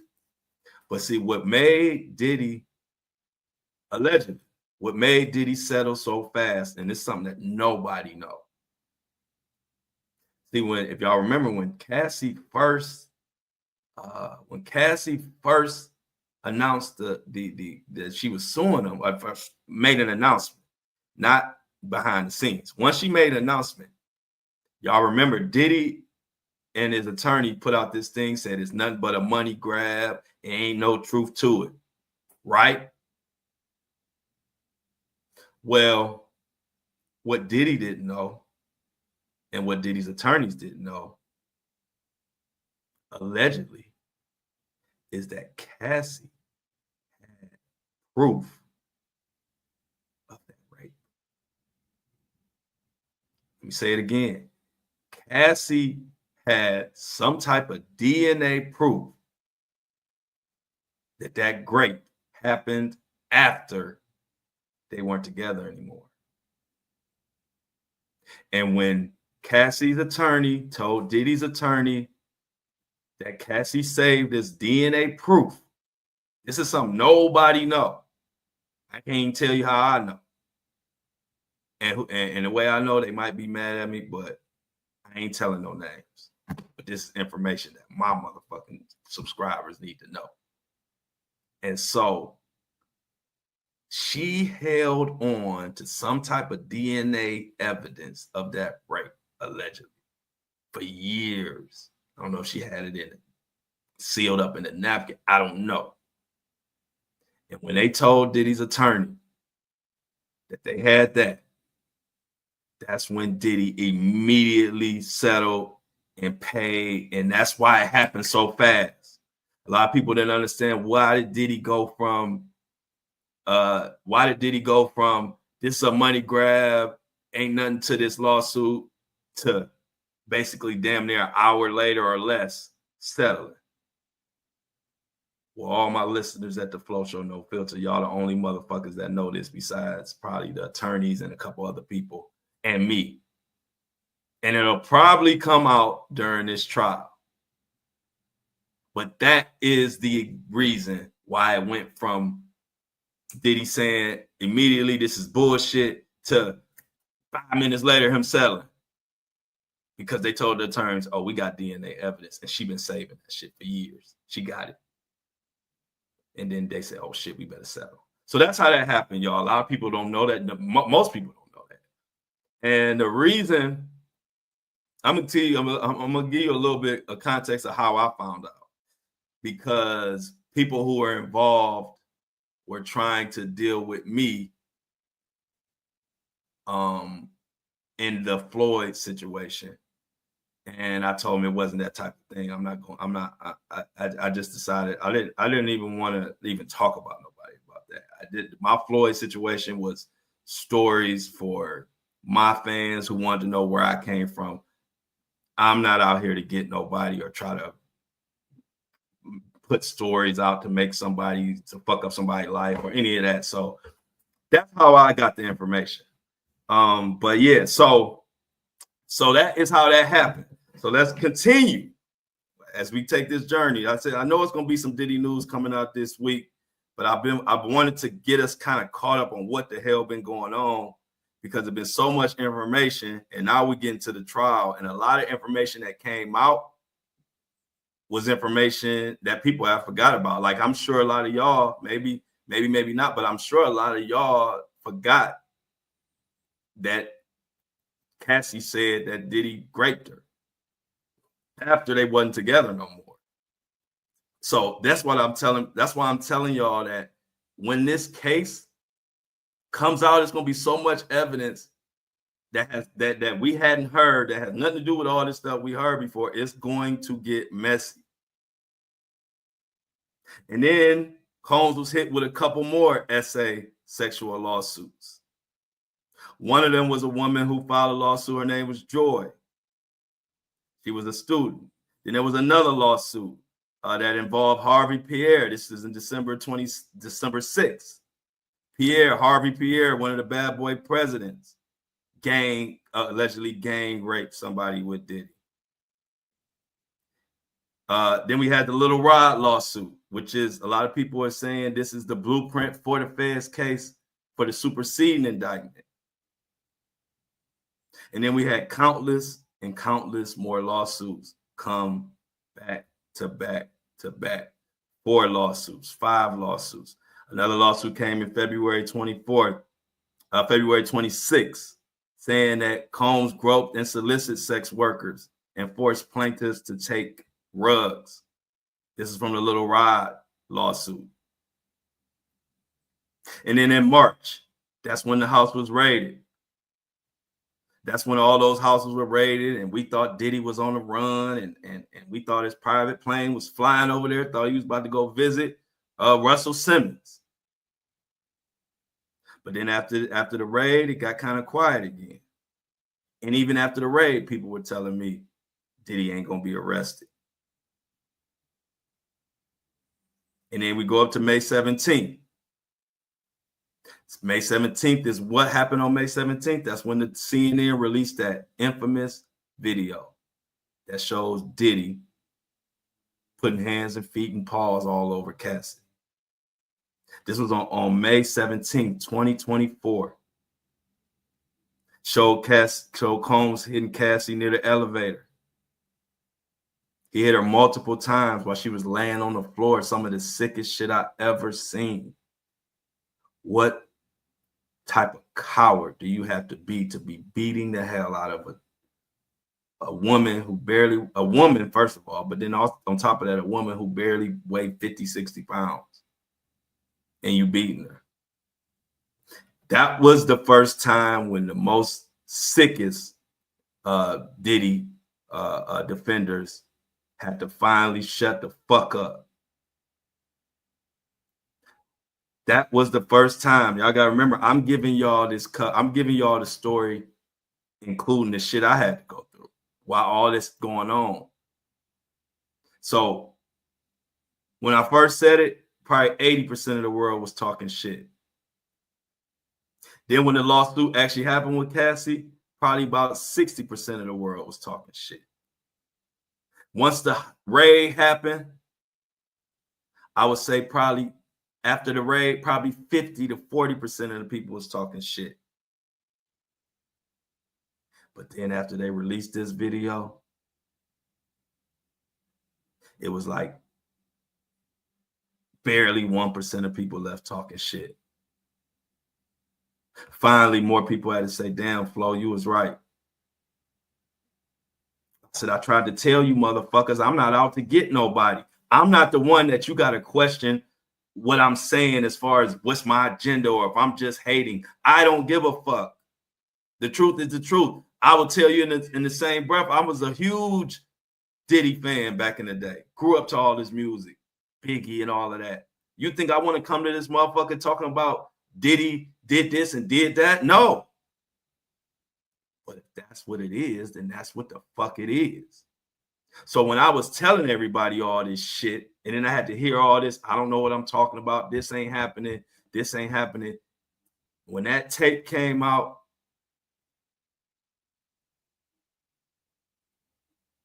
But see, what made Diddy allegedly, What made Diddy settle so fast, and it's something that nobody knows. See, if y'all remember when Cassie first announced that she was suing him, first made an announcement, not behind the scenes. Once she made an announcement, y'all remember Diddy and his attorney put out this thing, said it's nothing but a money grab. It ain't no truth to it, right? Well, what Diddy didn't know and what Diddy's attorneys didn't know, allegedly, is that Cassie had proof of that rape. Let me say it again. Cassie had some type of DNA proof that rape happened after they weren't together anymore. And when Cassie's attorney told Diddy's attorney that Cassie saved this DNA proof, this is something nobody know. I can't even tell you how I know. And the way I know, they might be mad at me, but I ain't telling no names. But this is information that my motherfucking subscribers need to know. And so she held on to some type of DNA evidence of that rape, allegedly, for years. I don't know if she had it in it, sealed up in a napkin. I don't know. And when they told Diddy's attorney that they had that, that's when Diddy immediately settled and paid. And that's why it happened so fast. A lot of people didn't understand why did Diddy go from this is a money grab, ain't nothing to this lawsuit, to basically damn near an hour later or less settling. Well, all my listeners at the Flow Show No Filter, y'all the only motherfuckers that know this besides probably the attorneys and a couple other people and me. And it'll probably come out during this trial. But that is the reason why it went from Diddy saying immediately this is bullshit to 5 minutes later him settling. Because they told the attorneys, oh, we got DNA evidence. And she been saving that shit for years. She got it. And then they said, oh, shit, we better settle. So that's how that happened, y'all. A lot of people don't know that. Most people don't know that. And the reason, I'm going to tell you, I'm going to give you a little bit of context of how I found out. Because people who were involved were trying to deal with me in the Floyd situation. And I told him it wasn't that type of thing. I just decided I didn't even want to even talk about nobody about that. My Floyd situation was stories for my fans who wanted to know where I came from. I'm not out here to get nobody or try to put stories out to make somebody, to fuck up somebody's life or any of that. So that's how I got the information. But yeah, so that is how that happened. So let's continue as we take this journey. I said, I know it's going to be some Diddy news coming out this week, but I've wanted to get us kind of caught up on what the hell been going on, because there's been so much information, and now we get into the trial, and a lot of information that came out was information that people have forgot about. Like, I'm sure a lot of y'all, maybe not, but I'm sure a lot of y'all forgot that Cassie said that Diddy raped her after they wasn't together no more. So that's why I'm telling y'all that when this case comes out, it's gonna be so much evidence that we hadn't heard, that has nothing to do with all this stuff we heard before. It's going to get messy. And then Combs was hit with a couple more essay sexual lawsuits. One of them was a woman who filed a lawsuit. Her name was Joy. She was a student. Then there was another lawsuit that involved Harvey Pierre. This is in December 6th. Harvey Pierre, one of the bad boy presidents, allegedly gang raped somebody with Diddy. Then we had the Little Rod lawsuit, which is, a lot of people are saying this is the blueprint for the Feds case. for the superseding indictment. And then we had countless and countless more lawsuits come back to back to back. 4 lawsuits, 5 lawsuits. Another lawsuit came in February 26th, saying that Combs groped and solicited sex workers and forced plaintiffs to take drugs. This is from the Little Rod lawsuit. And then in March, that's when the house was raided. That's when all those houses were raided, and we thought Diddy was on the run, and we thought his private plane was flying over there, thought he was about to go visit Russell Simmons. But then after the raid, it got kind of quiet again. And even after the raid, people were telling me Diddy ain't going to be arrested. And then we go up to May 17th. May 17th is what happened on May 17th. That's when the CNN released that infamous video that shows Diddy putting hands and feet and paws all over Cassie. This was on May 17th, 2024. Showed Combs hitting Cassie near the elevator. He hit her multiple times while she was laying on the floor. Some of the sickest shit I ever seen. What type of coward do you have to be beating the hell out of a woman who barely, a woman, first of all, but then also, on top of that, a woman who barely weighed 50, 60 pounds, and you beating her? That was the first time when the most sickest Diddy defenders had to finally shut the fuck up. That was the first time. Y'all gotta remember, I'm giving y'all this I'm giving y'all the story, including the shit I had to go through while all this going on. So when I first said it, probably 80% of the world was talking shit. Then when the lawsuit actually happened with Cassie, probably about 60% of the world was talking shit. Once the raid happened, I would say probably after the raid, probably 50 to 40% of the people was talking shit. But then after they released this video, it was like barely 1% of people left talking shit. Finally, more people had to say, damn, Flo, you was right. I said, I tried to tell you motherfuckers, I'm not out to get nobody. I'm not the one that you got to question what I'm saying as far as what's my agenda or if I'm just hating. I don't give a fuck. The truth is the truth. I will tell you in the same breath, I was a huge Diddy fan back in the day. Grew up to all this music, Biggie and all of that. You think I want to come to this motherfucker talking about Diddy did this and did that? No. But if that's what it is, then that's what the fuck it is. So when I was telling everybody all this shit, and then I had to hear all this, I don't know what I'm talking about. This ain't happening. This ain't happening. When that tape came out,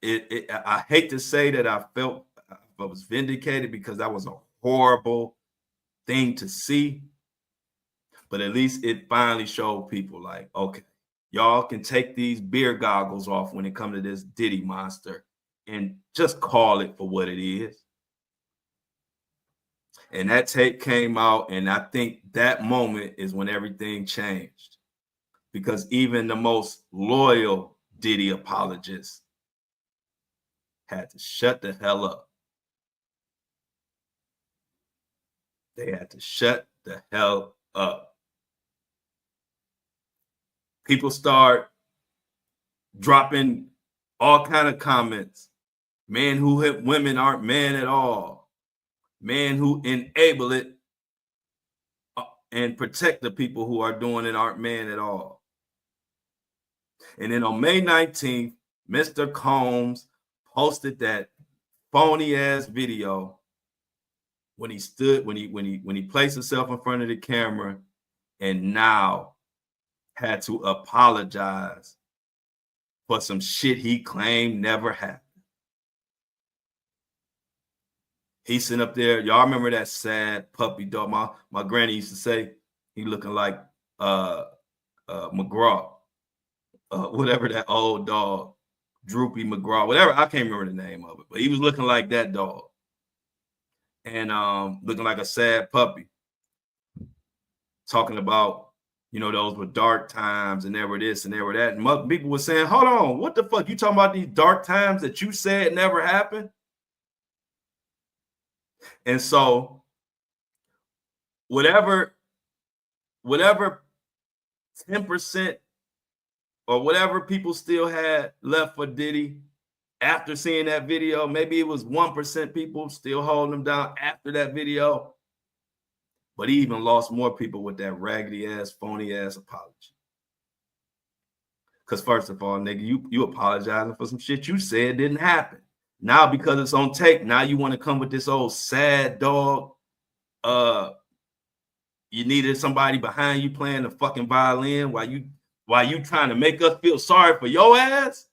I hate to say that I felt I was vindicated because that was a horrible thing to see. But at least it finally showed people like, okay, y'all can take these beer goggles off when it comes to this Diddy monster and just call it for what it is. And that tape came out, and I think that moment is when everything changed, because even the most loyal Diddy apologists had to shut the hell up. They had to shut the hell up. People start dropping all kind of comments. Men who hit women aren't men at all. Men who enable it and protect the people who are doing it aren't men at all. And then on May 19th, Mr. Combs posted that phony ass video when he placed himself in front of the camera and now had to apologize for some shit he claimed never happened. He's sitting up there. Y'all remember that sad puppy dog? My granny used to say, He looking like McGraw, whatever that old dog, Droopy McGraw, whatever. I can't remember the name of it, but he was looking like that dog, and looking like a sad puppy. Talking about, those were dark times, and there were this and there were that, and people were saying, "Hold on, what the fuck? You talking about these dark times that you said never happened?" And so, whatever 10% or whatever people still had left for Diddy after seeing that video, maybe it was 1% people still holding him down after that video, but he even lost more people with that raggedy ass, phony ass apology. Because first of all, nigga, you apologizing for some shit you said didn't happen. Now, because it's on tape, now you want to come with this old sad dog. You needed somebody behind you playing the fucking violin while you trying to make us feel sorry for your ass.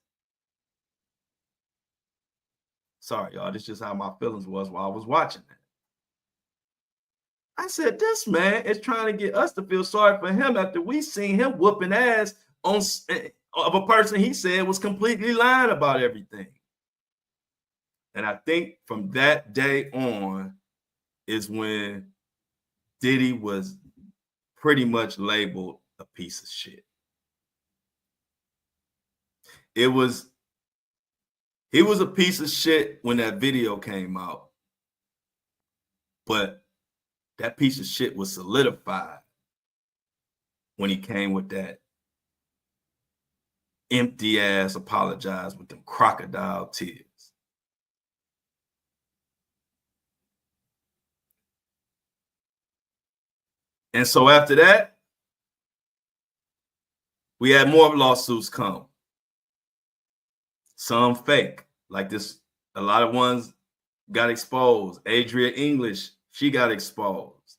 Sorry, y'all. This is just how my feelings was while I was watching that. I said, this man is trying to get us to feel sorry for him after we seen him whooping ass of a person he said was completely lying about everything. And I think from that day on is when Diddy was pretty much labeled a piece of shit. He was a piece of shit when that video came out, but that piece of shit was solidified when he came with that empty ass apologize with them crocodile tears. And so after that, we had more lawsuits come. Some fake, like this. A lot of ones got exposed. Adria English, she got exposed.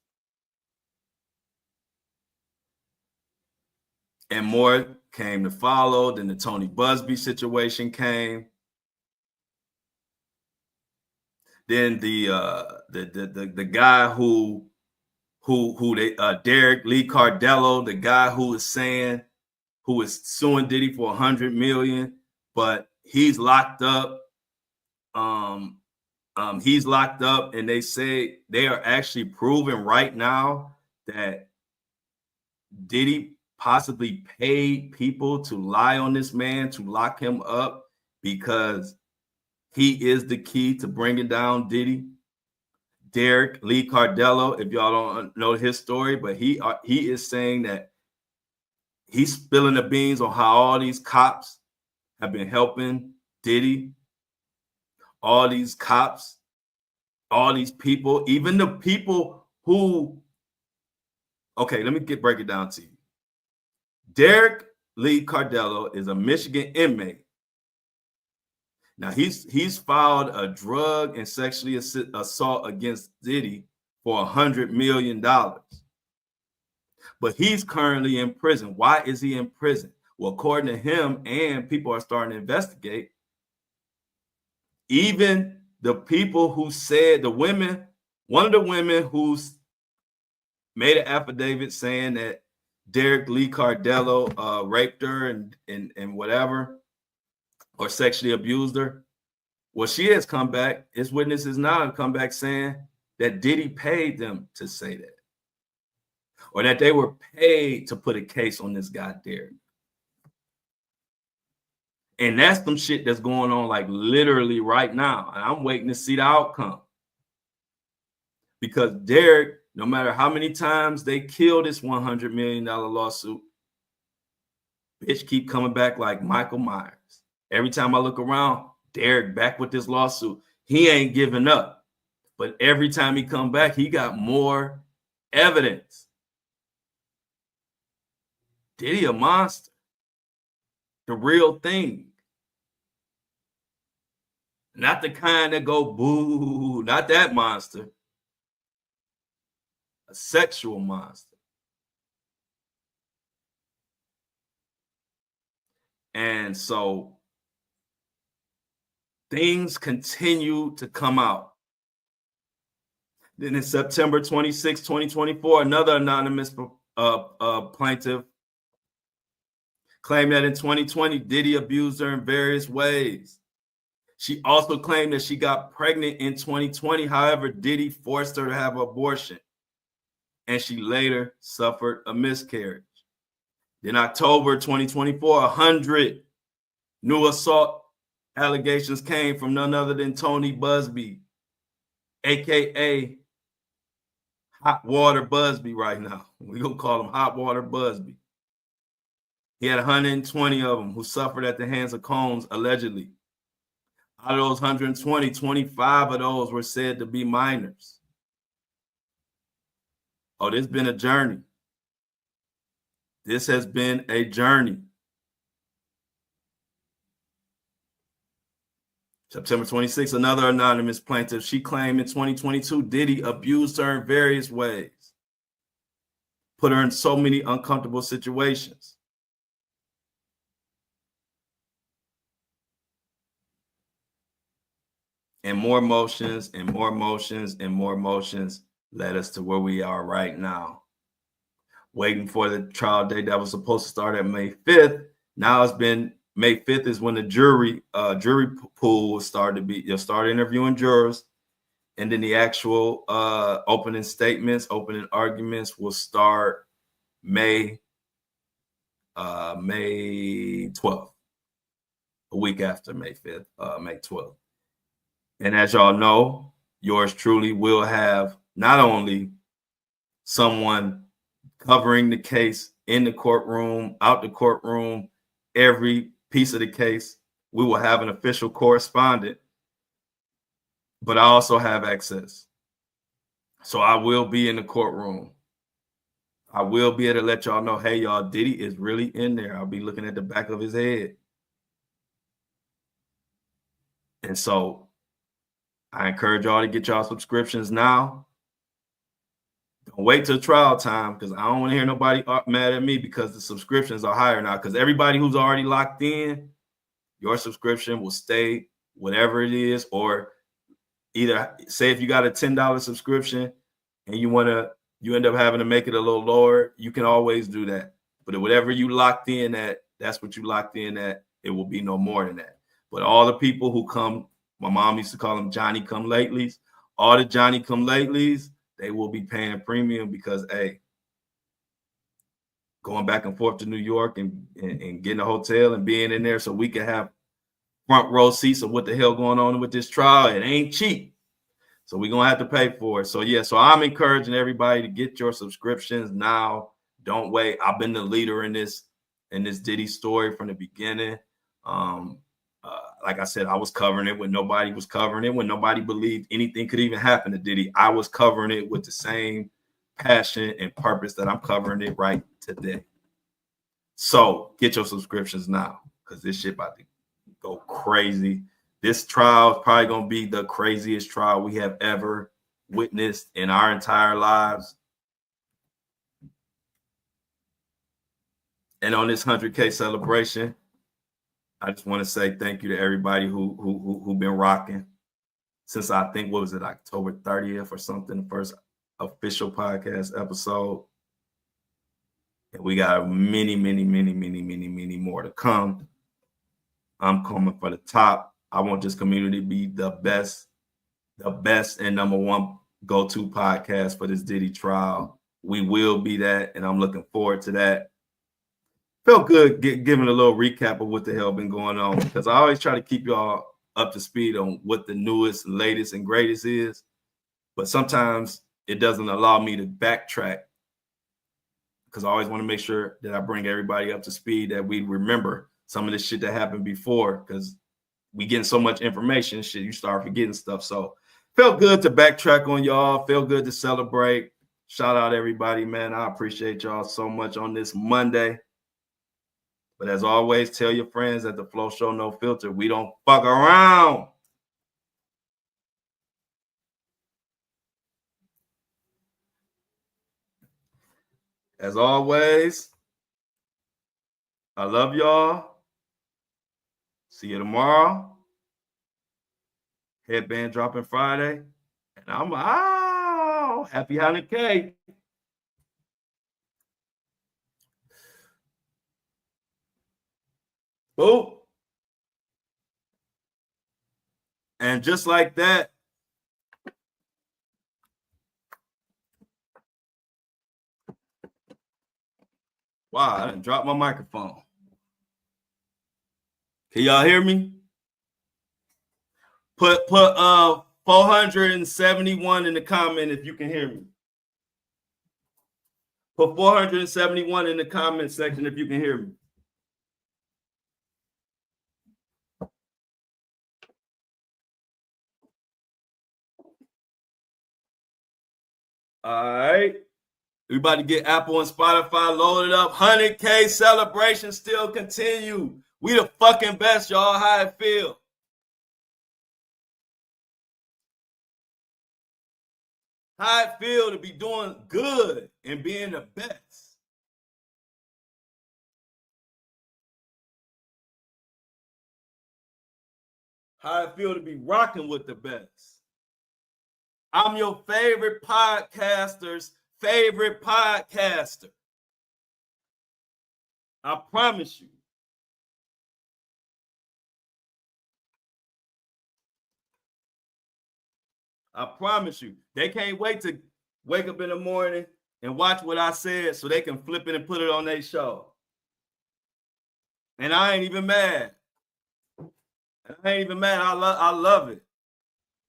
And more came to follow. Then the Tony Buzbee situation came. Then the guy who they Derek Lee Cardello, the guy who is suing Diddy for $100 million, but he's locked up. He's locked up, and they say they are actually proving right now that Diddy possibly paid people to lie on this man to lock him up because he is the key to bringing down Diddy. Derek Lee Cardello, if y'all don't know his story, but he is saying that he's spilling the beans on how all these cops have been helping Diddy. All these cops, all these people, even the people who, okay, let me break it down to you. Derek Lee Cardello is a Michigan inmate. Now he's filed a drug and sexually assault against Diddy for $100 million. But he's currently in prison. Why is he in prison? Well, according to him, and people are starting to investigate, even the people who said, one of the women who's made an affidavit saying that Derek Lee Cardello raped her and whatever, or sexually abused her. Well, she has come back. His witnesses now have come back saying that Diddy paid them to say that, or that they were paid to put a case on this guy, Derek. And that's some shit that's going on like literally right now. And I'm waiting to see the outcome. Because Derek, no matter how many times they kill this $100 million lawsuit, bitch keep coming back like Michael Myers. Every time I look around, Derek back with this lawsuit. He ain't giving up. But every time he come back, he got more evidence. Diddy a monster. The real thing. Not the kind that go boo, not that monster. A sexual monster. And so things continue to come out. Then in September 26, 2024, another anonymous plaintiff claimed that in 2020, Diddy abused her in various ways. She also claimed that she got pregnant in 2020. However, Diddy forced her to have an abortion, and she later suffered a miscarriage. In October 2024, 100 new assault allegations came from none other than Tony Buzbee, aka Hot Water Buzbee right now. We're going to call him Hot Water Buzbee. He had 120 of them who suffered at the hands of Combs, allegedly. Out of those 120, 25 of those were said to be minors. Oh, this has been a journey. This has been a journey. September 26th, another anonymous plaintiff. She claimed in 2022, Diddy abused her in various ways, put her in so many uncomfortable situations. And more motions and more motions and more motions led us to where we are right now. Waiting for the trial date that was supposed to start at May 5th. Now it's been May 5th is when the jury pool will start to be, you'll start interviewing jurors, and then the actual opening statements, opening arguments will start May 12th, a week after May 5th, May 12th. And as y'all know, yours truly will have not only someone covering the case in the courtroom, out the courtroom, every piece of the case. We will have an official correspondent, but I also have access. So I will be in the courtroom. I will be able to let y'all know, hey, y'all, Diddy is really in there. I'll be looking at the back of his head. And so I encourage y'all to get y'all subscriptions now. Don't wait till trial time, because I don't want to hear nobody mad at me because the subscriptions are higher now. Because everybody who's already locked in, your subscription will stay whatever it is. Or either say if you got a $10 subscription and you end up having to make it a little lower, you can always do that. But whatever you locked in at, that's what you locked in at. It will be no more than that. But all the people who come, my mom used to call them Johnny come latelys. All the Johnny come latelys, they will be paying premium because, hey, going back and forth to New York and getting a hotel and being in there so we can have front row seats of what the hell going on with this trial. It ain't cheap. So we're going to have to pay for it. So, yeah, so I'm encouraging everybody to get your subscriptions now. Don't wait. I've been the leader in this Diddy story from the beginning. Like I said, I was covering it when nobody was covering it, when nobody believed anything could even happen to Diddy. I was covering it with the same passion and purpose that I'm covering it right today. So get your subscriptions now, because this shit about to go crazy. This trial is probably going to be the craziest trial we have ever witnessed in our entire lives. And on this 100K celebration, I just want to say thank you to everybody who've been rocking since, I think, what was it, October 30th or something, the first official podcast episode. And we got many, many, many, many, many, many more to come. I'm coming for the top. I want this community to be the best and number one go-to podcast for this Diddy trial. We will be that, and I'm looking forward to that. Felt good giving a little recap of what the hell been going on, because I always try to keep y'all up to speed on what the newest, latest, and greatest is. But sometimes it doesn't allow me to backtrack, because I always want to make sure that I bring everybody up to speed, that we remember some of the shit that happened before, because we getting so much information, shit, you start forgetting stuff. So felt good to backtrack on y'all. Felt good to celebrate. Shout out everybody, man. I appreciate y'all so much on this Monday. But as always, tell your friends at the Flow Show No Filter, we don't fuck around. As always, I love y'all. See you tomorrow. Headband dropping Friday. And I'm out. Happy 100K. Boop. And just like that, wow, I done dropped my microphone. Can y'all hear me? Put 471 in the comment if you can hear me. Put 471 in the comment section if you can hear me. All right. We about to get Apple and Spotify loaded up. 100K celebration still continue. We the fucking best, y'all. How it feel? How it feel to be doing good and being the best? How it feel to be rocking with the best? I'm your favorite podcaster's favorite podcaster. I promise you. I promise you. They can't wait to wake up in the morning and watch what I said so they can flip it and put it on their show. And I ain't even mad. I ain't even mad. I love it.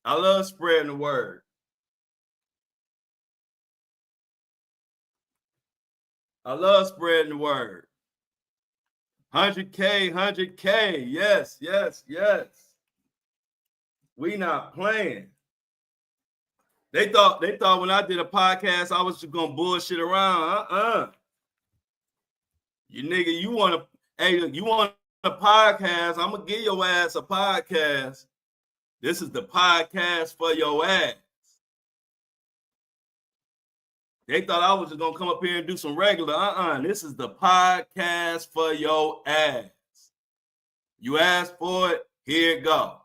I love spreading the word. I love spreading the word. 100K, 100K. Yes, yes, yes. We not playing. They thought when I did a podcast, I was just gonna bullshit around. You nigga, you want a podcast? I'm gonna give your ass a podcast. This is the podcast for your ass. They thought I was just gonna come up here and do some regular. This is the podcast for your ass. You asked for it, here it go.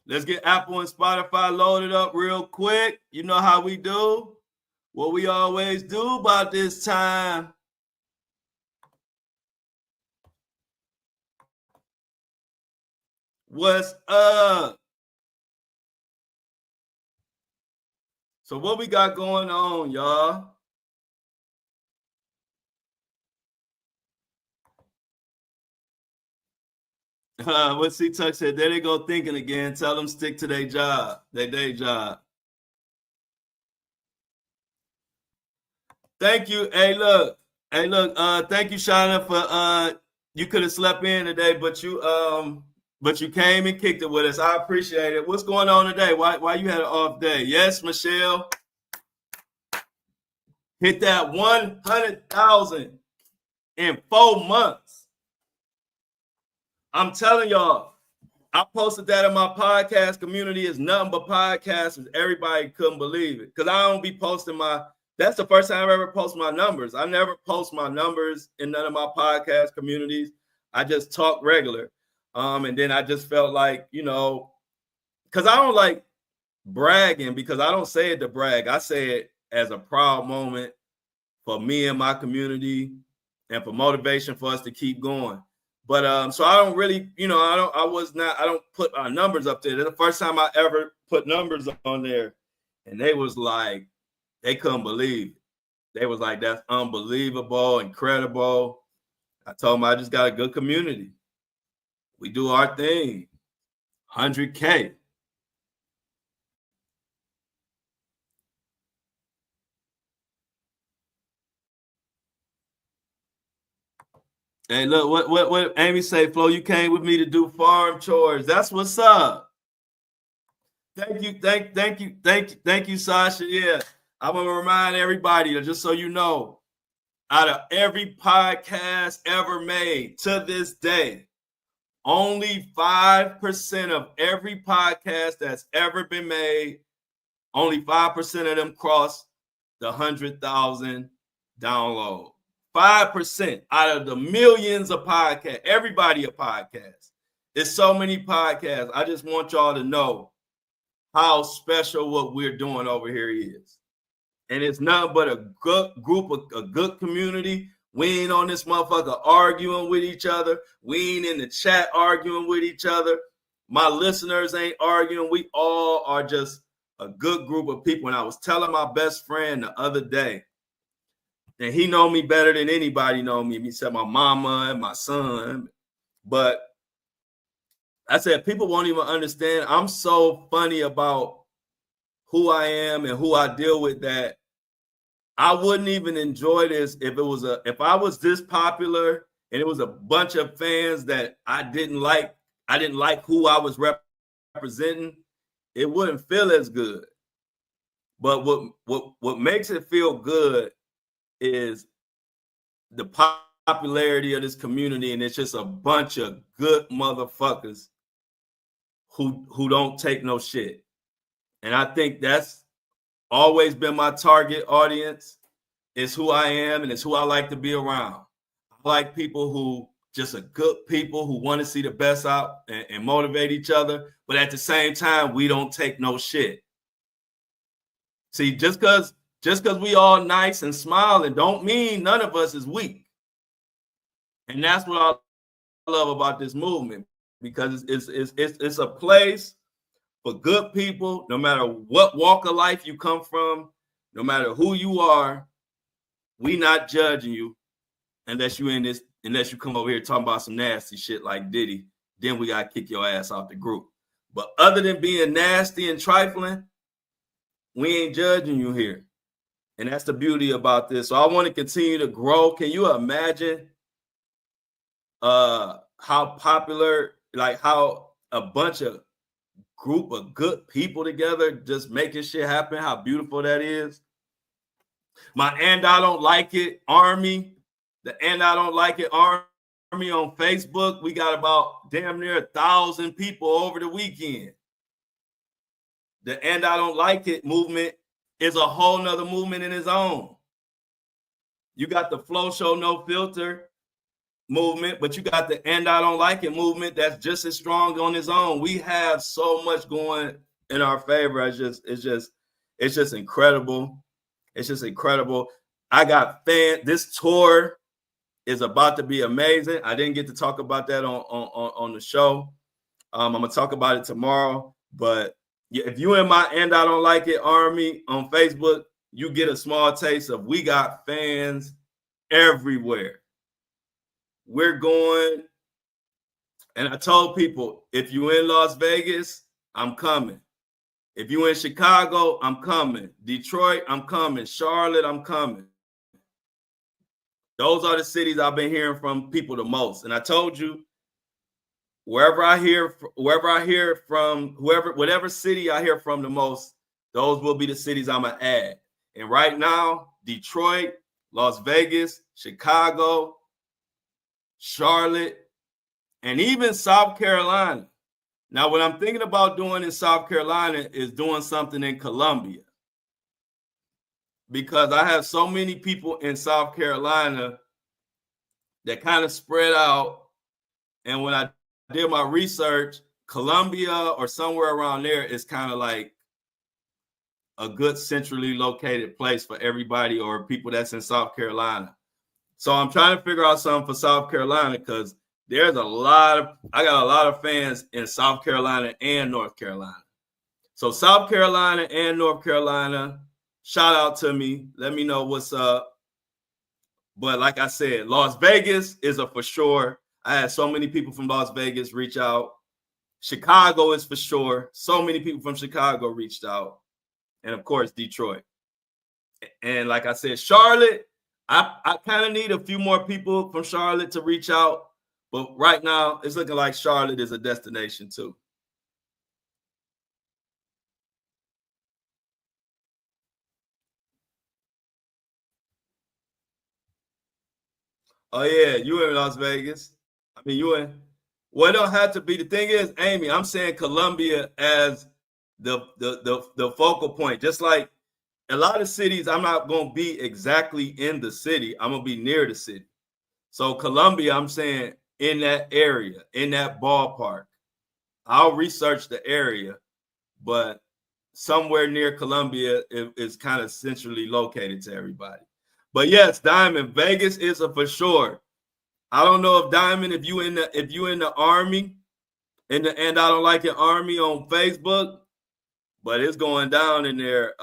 Let's get Apple and Spotify loaded up real quick. You know how we do. What we always do about this time. What's up? So what we got going on, y'all? What C-Tuck said, there they go thinking again. Tell them stick to their job, their day job. Thank you. Hey, look. Thank you, Shauna, for you could have slept in today, but you came and kicked it with us. I appreciate it. What's going on today? Why you had an off day? Yes, Michelle. Hit that 100,000 in 4 months. I'm telling y'all, I posted that in my podcast community. It's nothing but podcasts. Everybody couldn't believe it because I don't be posting that's the first time I've ever posted my numbers. I never post my numbers in none of my podcast communities. I just talk regular. And then I just felt like, because I don't like bragging because I don't say it to brag. I say it as a proud moment for me and my community and for motivation for us to keep going. But so I don't really, I don't put our numbers up there. It's the first time I ever put numbers on there. And they was like, they couldn't believe it. They was like, that's unbelievable, incredible. I told them I just got a good community. We do our thing. 100K. Hey, look, what Amy say, Flo, you came with me to do farm chores. That's what's up. Thank you, Sasha. Yeah, I'm gonna remind everybody, just so you know, out of every podcast ever made to this day, only 5% of every podcast that's ever been made, only 5% of them cross the 100,000 download. 5% out of the millions of podcasts, everybody a podcast. There's so many podcasts. I just want y'all to know how special what we're doing over here is. And it's nothing but a good group of a good community. We ain't on this motherfucker arguing with each other. We ain't in the chat arguing with each other. My listeners ain't arguing. We all are just a good group of people. And I was telling my best friend the other day, and he know me better than anybody know me, except my mama and my son. But I said, people won't even understand. I'm so funny about who I am and who I deal with that I wouldn't even enjoy this if I was this popular and it was a bunch of fans that I didn't like who I was representing, it wouldn't feel as good. But what makes it feel good is the popularity of this community, and it's just a bunch of good motherfuckers who don't take no shit. And I think that's always been my target audience. It's who I am, and it's who I like to be around. I like people who just are good people who want to see the best out and motivate each other, but at the same time, we don't take no shit. See, just because we all nice and smiling don't mean none of us is weak. And that's what I love about this movement, because it's a place for good people, no matter what walk of life you come from, no matter who you are. We not judging you unless you come over here talking about some nasty shit like Diddy. Then we gotta kick your ass out the group. But other than being nasty and trifling, we ain't judging you here. And that's the beauty about this. So I want to continue to grow. Can you imagine how popular, like how a bunch of group of good people together just making shit happen, how beautiful that is? My And I Don't Like It Army, the And I Don't Like It Army on Facebook, we got about damn near 1,000 people over the weekend. The And I Don't Like It movement is a whole nother movement in its own. You got the Flow Show No Filter movement, but you got the And I Don't Like It movement that's just as strong on its own. We have so much going in our favor. It's just incredible. It's just incredible. I got fans. This tour is about to be amazing. I didn't get to talk about that on the show. I'm gonna talk about it tomorrow. But if you in my And I Don't Like It Army on Facebook, you get a small taste of we got fans everywhere. We're going, and I told people, if you in Las Vegas, I'm coming. If you in Chicago, I'm coming. Detroit, I'm coming. Charlotte, I'm coming. Those are the cities I've been hearing from people the most. And I told you, whatever city I hear from the most, those will be the cities I'm gonna add. And right now, Detroit, Las Vegas, Chicago, Charlotte, and even South Carolina. Now, what I'm thinking about doing in South Carolina is doing something in Columbia, because I have so many people in South Carolina that kind of spread out. And when I did my research, Columbia or somewhere around there is kind of like a good centrally located place for everybody or people that's in South Carolina. So I'm trying to figure out something for South Carolina, because I got a lot of fans in South Carolina and North Carolina. So South Carolina and North Carolina, shout out to me. Let me know what's up. But like I said, Las Vegas is a for sure. I had so many people from Las Vegas reach out. Chicago is for sure. So many people from Chicago reached out. And of course, Detroit. And like I said, Charlotte, I kind of need a few more people from Charlotte to reach out. But right now, it's looking like Charlotte is a destination too. Oh yeah, you in Las Vegas. I mean, you in. Well, it don't have to be. The thing is, Amy, I'm saying Columbia as the focal point. Just like a lot of cities, I'm not going to be exactly in the city. I'm going to be near the city. So Columbia, I'm saying in that area, in that ballpark. I'll research the area, but somewhere near Columbia is kind of centrally located to everybody. But yes, Diamond, Vegas is a for sure. I don't know if Diamond, if you in the Army, and I don't like it Army on Facebook, but it's going down in there.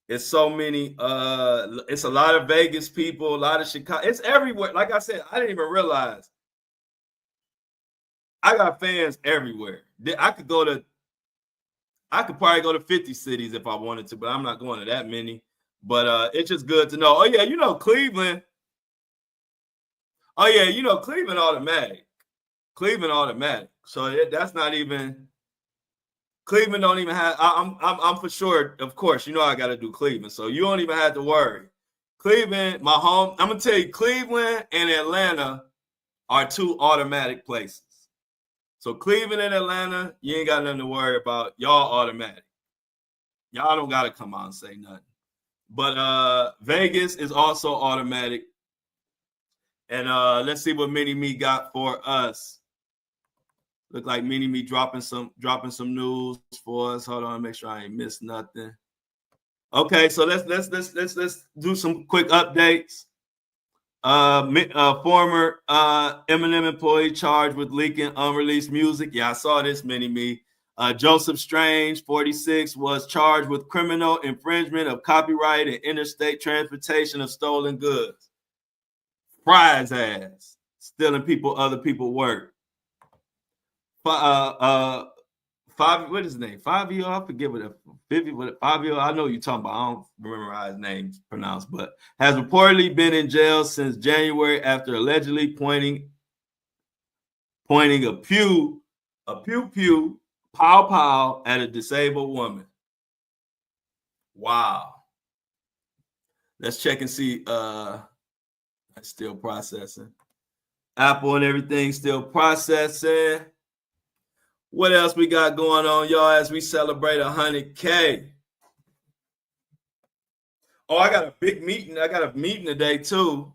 It's so many. It's a lot of Vegas people, a lot of Chicago. It's everywhere. Like I said, I didn't even realize I got fans everywhere. I could probably go to 50 cities if I wanted to, but I'm not going to that many. But it's just good to know. Oh yeah, Cleveland. Oh yeah, Cleveland automatic. Cleveland automatic. So that's not even. Cleveland don't even have. I'm for sure. Of course, I got to do Cleveland, so you don't even have to worry. Cleveland, my home. I'm gonna tell you, Cleveland and Atlanta are two automatic places. So Cleveland and Atlanta, you ain't got nothing to worry about. Y'all automatic. Y'all don't got to come out and say nothing. But Vegas is also automatic. And let's see what Mini Me got for us. Look like Mini Me dropping some news for us. Hold on, make sure I ain't missed nothing. Okay, so let's do some quick updates. Former Eminem employee charged with leaking unreleased music. Yeah, I saw this, Mini Me. Joseph Strange, 46, was charged with criminal infringement of copyright and interstate transportation of stolen goods. Fry's ass, stealing other people's work. What is his name? Fabio, I forget Fabio. I know you're talking about. I don't remember how his name's pronounced, but has reportedly been in jail since January after allegedly pointing a pew, pow at a disabled woman. Wow. Let's check and see. That's still processing. Apple and everything still processing. What else we got going on, y'all, as we celebrate 100K? Oh, I got a big meeting. I got a meeting today, too.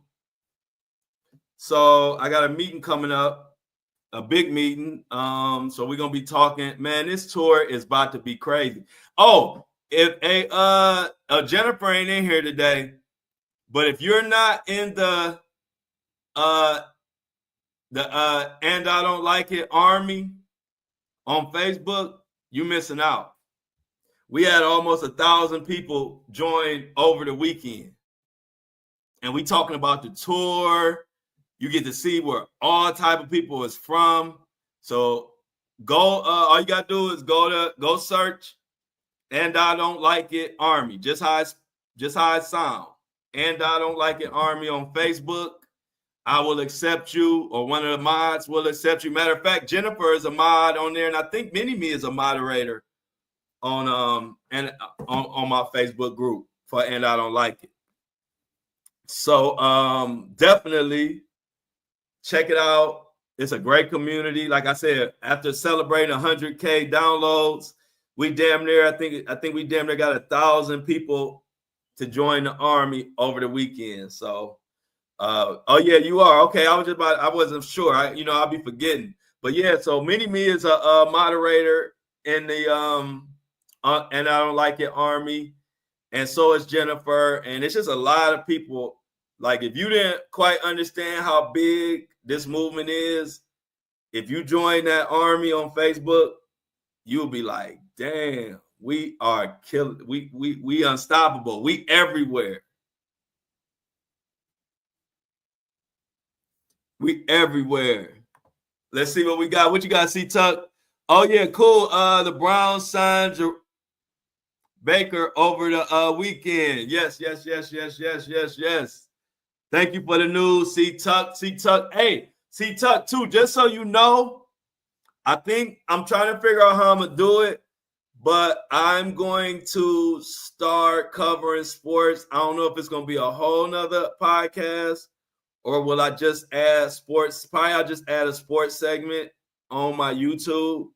So I got a meeting coming up, a big meeting. So we're going to be talking. Man, this tour is about to be crazy. Oh, if Jennifer ain't in here today, but if you're not in the And I Don't Like It Army on Facebook, you missing out. We had almost 1,000 people join over the weekend. And we talking about the tour. You get to see where all type of people is from. So go, all you gotta do is go search And I Don't Like It Army. Just how it sounds. And I Don't Like It Army on Facebook. I will accept you, or one of the mods will accept you. Matter of fact, Jennifer is a mod on there, and I think Mini Me is a moderator on my Facebook group for And I Don't Like It. So definitely check it out. It's a great community. Like I said, after celebrating 100K downloads, we damn near, I think we damn near got 1,000 people to join the army over the weekend. So oh yeah, you are. Okay, I wasn't sure. I'll be forgetting. But yeah, so Mini Me is a moderator in the And I Don't Like It Army, and so is Jennifer, and it's just a lot of people. Like, if you didn't quite understand how big this movement is, if you join that army on Facebook, you'll be like, damn, we are killing, we unstoppable, we everywhere. We everywhere. Let's see what we got. What you got, C-Tuck? Oh, yeah, cool. The Browns signed Baker over the weekend. Yes. Thank you for the news, C-Tuck. Hey, C-Tuck, too, just so you know, I think I'm trying to figure out how I'm going to do it, but I'm going to start covering sports. I don't know if it's going to be a whole nother podcast, or will I just add sports? Probably I'll just add a sports segment on my YouTube.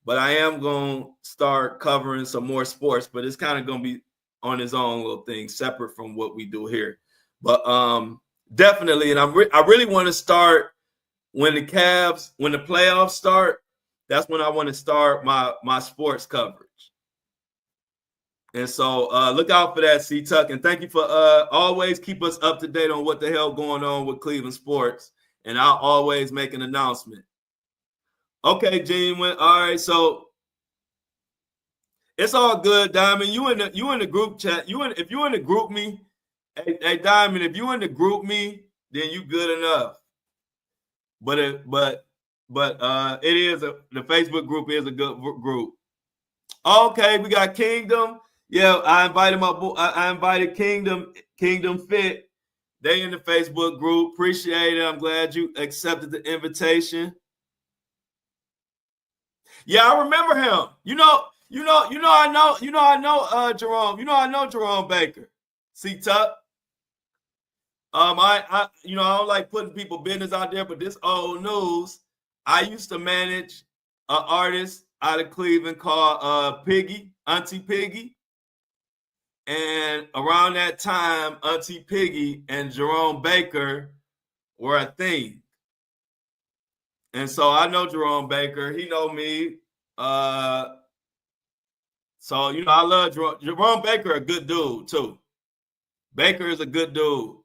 But I am going to start covering some more sports. But it's kind of going to be on its own little thing, separate from what we do here. But definitely, and I really want to start when the playoffs start. that's when I want to start my sports coverage. And so look out for that, C Tuck. And thank you for always keep us up to date on what the hell going on with Cleveland sports. And I'll always make an announcement. Okay, Gene went. All right, so it's all good, Diamond. You in the group chat. If you in the group me, hey Diamond, if you in the group me, then you good enough. But it is the Facebook group is a good group. Okay, we got Kingdom. Yeah, I invited Kingdom Fit. They in the Facebook group. Appreciate it. I'm glad you accepted the invitation. Yeah, I remember him. I know Jerome. I know Jerome Baker. See Tuck. I don't like putting people business out there, but this old news. I used to manage an artist out of Cleveland called Piggy, Auntie Piggy. And around that time, Auntie Piggy and Jerome Baker were a thing. And so I know Jerome Baker. He know me. I love Jerome Baker, a good dude, too. Baker is a good dude.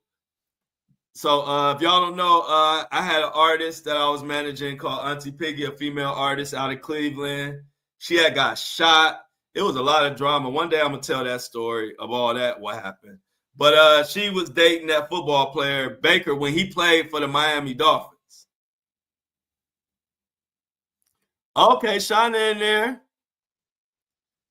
So if y'all don't know, I had an artist that I was managing called Auntie Piggy, a female artist out of Cleveland. She had got shot. It was a lot of drama. One day I'm going to tell that story of all that, what happened. But she was dating that football player, Baker, when he played for the Miami Dolphins. Okay, Shauna in there.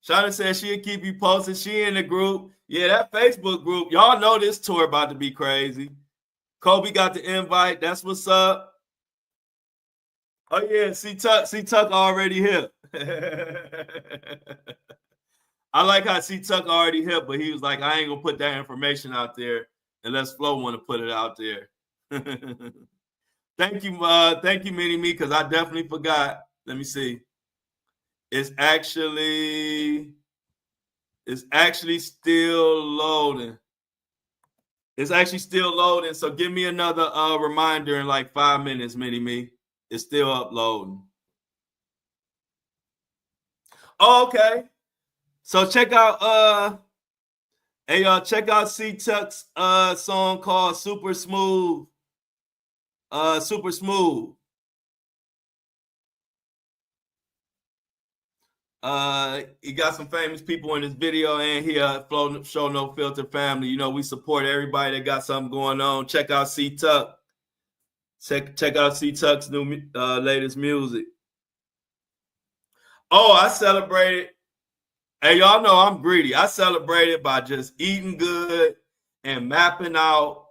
Shauna said she'll keep you posted. She in the group. Yeah, that Facebook group. Y'all know this tour about to be crazy. Kobe got the invite. That's what's up. Oh, yeah. See Tuck already here. I like how C Tuck already here, but he was like, I ain't going to put that information out there unless Flo want to put it out there. Thank you, Mini Me, because I definitely forgot. Let me see. It's actually still loading. It's actually still loading. So give me another reminder in like 5 minutes, Mini Me. It's still uploading. Oh, okay. So check out check out C Tuck's song called Super Smooth. Super Smooth. He got some famous people in his video, and here Show No Filter family. We support everybody that got something going on. Check out C Tuck. Check out C Tuck's new latest music. Oh, I celebrated. Hey, y'all know I'm greedy. I celebrated by just eating good and mapping out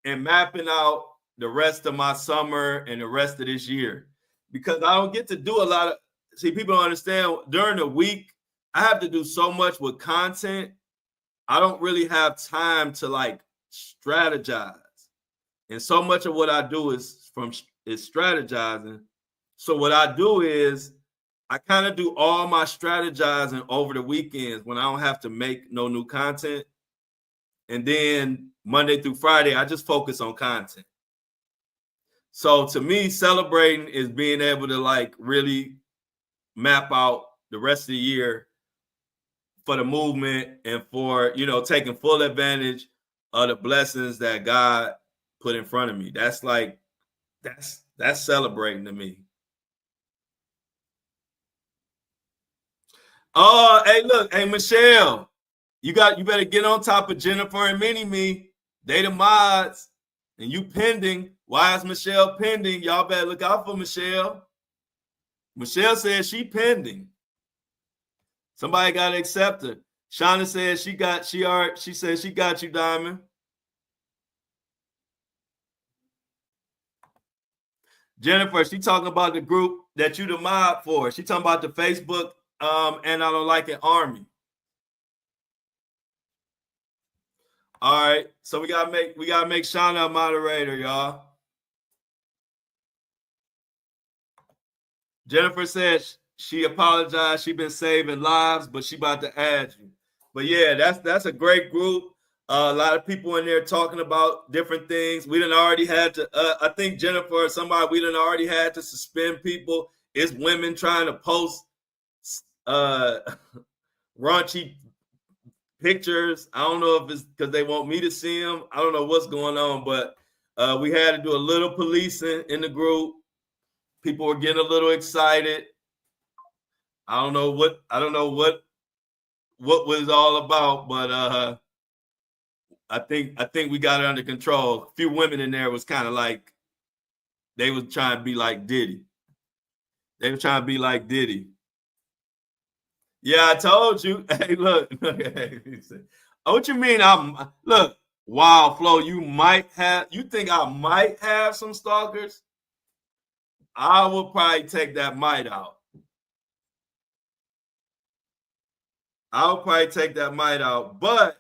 the rest of my summer and the rest of this year, because I don't get to do a lot of. See, people don't understand. During the week, I have to do so much with content. I don't really have time to like strategize. And so much of what I do is strategizing. So what I do is I kind of do all my strategizing over the weekends when I don't have to make no new content. And then Monday through Friday, I just focus on content. So to me, celebrating is being able to like really map out the rest of the year for the movement and for, taking full advantage of the blessings that God put in front of me. That's like, that's celebrating to me. Oh, hey, look, hey, Michelle, you better get on top of Jennifer and Mini Me. They the mods, and you pending. Why is Michelle pending? Y'all better look out for Michelle. Michelle says she pending. Somebody got to accept her. Shauna says she said she got you, Diamond. Jennifer, she talking about the group that you the mod for. She talking about the Facebook and I don't like it army. All right, so we gotta make Shauna a moderator, y'all. Jennifer says she apologized. She been saving lives, but she about to add you. But yeah, that's a great group. A lot of people in there talking about different things. We done already had to. I think Jennifer or somebody we done already had to suspend people it's women trying to post raunchy pictures. I don't know if it's because they want me to see them. I don't know what's going on, but we had to do a little policing in the group. People were getting a little excited. I don't know what was all about, but I think we got it under control. A few women in there was kind of like they was trying to be like Diddy. They were trying to be like Diddy. Yeah, I told you. Hey, look. Oh, what you mean? Look. Wow, Flo. You think I might have some stalkers? I would probably take that might out. I'll probably take that might out, but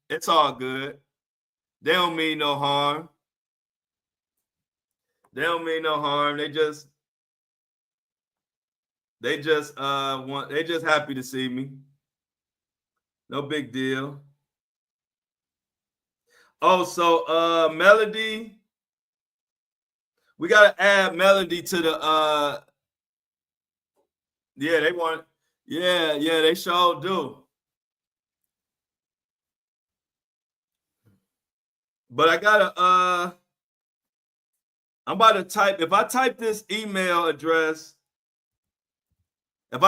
it's all good. They don't mean no harm. They don't mean no harm. They just happy to see me. No big deal. Oh, so Melody, we gotta add Melody to the yeah, they want they sure do. But I gotta I'm about to type, if I type this email address, can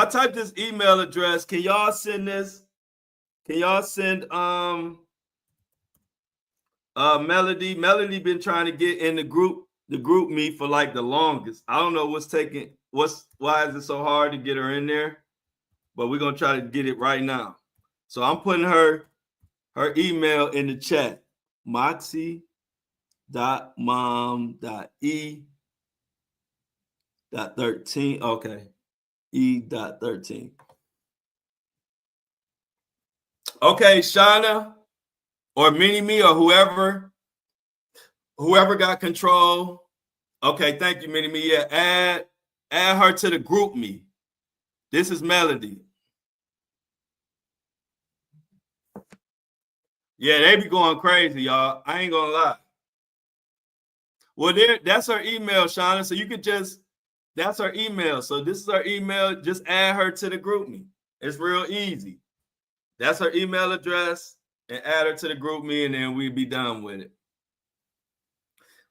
y'all send this? Can y'all send Melody? Melody been trying to get in the group me for like the longest. I don't know why is it so hard to get her in there? But we're gonna try to get it right now. So I'm putting her email in the chat. Moxie.mom.e.13. Okay. E.13. Okay, Shauna or Mini Me or whoever got control. Okay, thank you, Mini Me. Yeah, add her to the group me. This is Melody. Yeah, they be going crazy, y'all. I ain't gonna lie. Well, that's her email, Shauna. So you could that's her email. So this is her email. Just add her to the group me. It's real easy. That's her email address, and add her to the group me, and then we'd be done with it.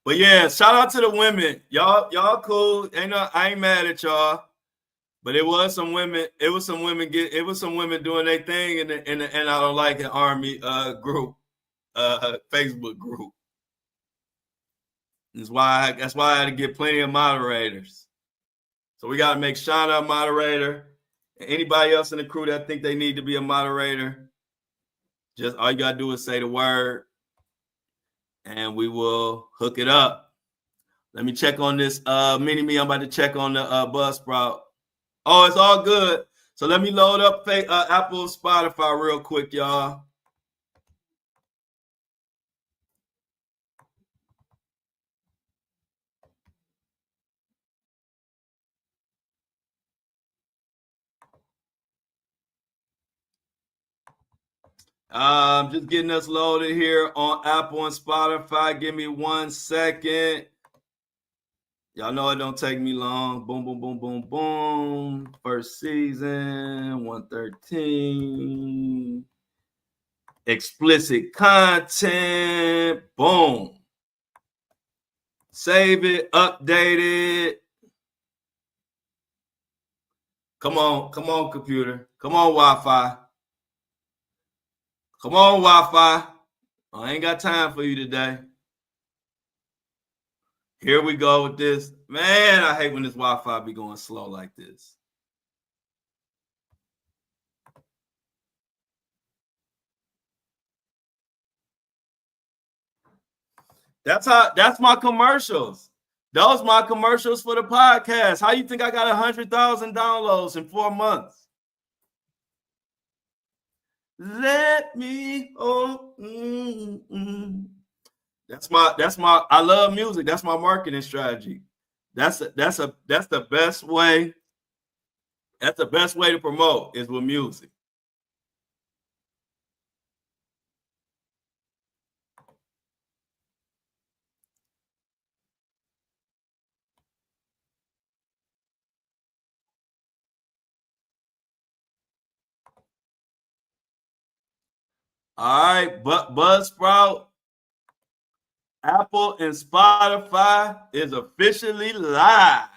But yeah, shout out to the women. Y'all cool. I ain't mad at y'all. But it was some women doing their thing in the and I don't like an army group, Facebook group. That's why I had to get plenty of moderators. So we got to make Shauna a moderator. And anybody else in the crew that think they need to be a moderator, just all you got to do is say the word, and we will hook it up. Let me check on this Mini Me. I'm about to check on the Buzzsprout. Oh, it's all good. So let me load up Apple, Spotify real quick, y'all. Just getting us loaded here on Apple and Spotify. Give me 1 second. Y'all know it don't take me long. Boom, boom, boom, boom, boom. First season, 113. Explicit content. Boom. Save it, update it. Come on, computer. Come on, Wi-Fi. Come on, Wi-Fi. I ain't got time for you today. Here we go with this. Man, I hate when this Wi-Fi be going slow like this. That's my commercials. Those my commercials for the podcast. How you think I got 100,000 downloads in 4 months? Let me That's my I love music. That's my marketing strategy. That's the best way. That's the best way to promote is with music. All right, but Buzzsprout, Apple, and Spotify is officially live.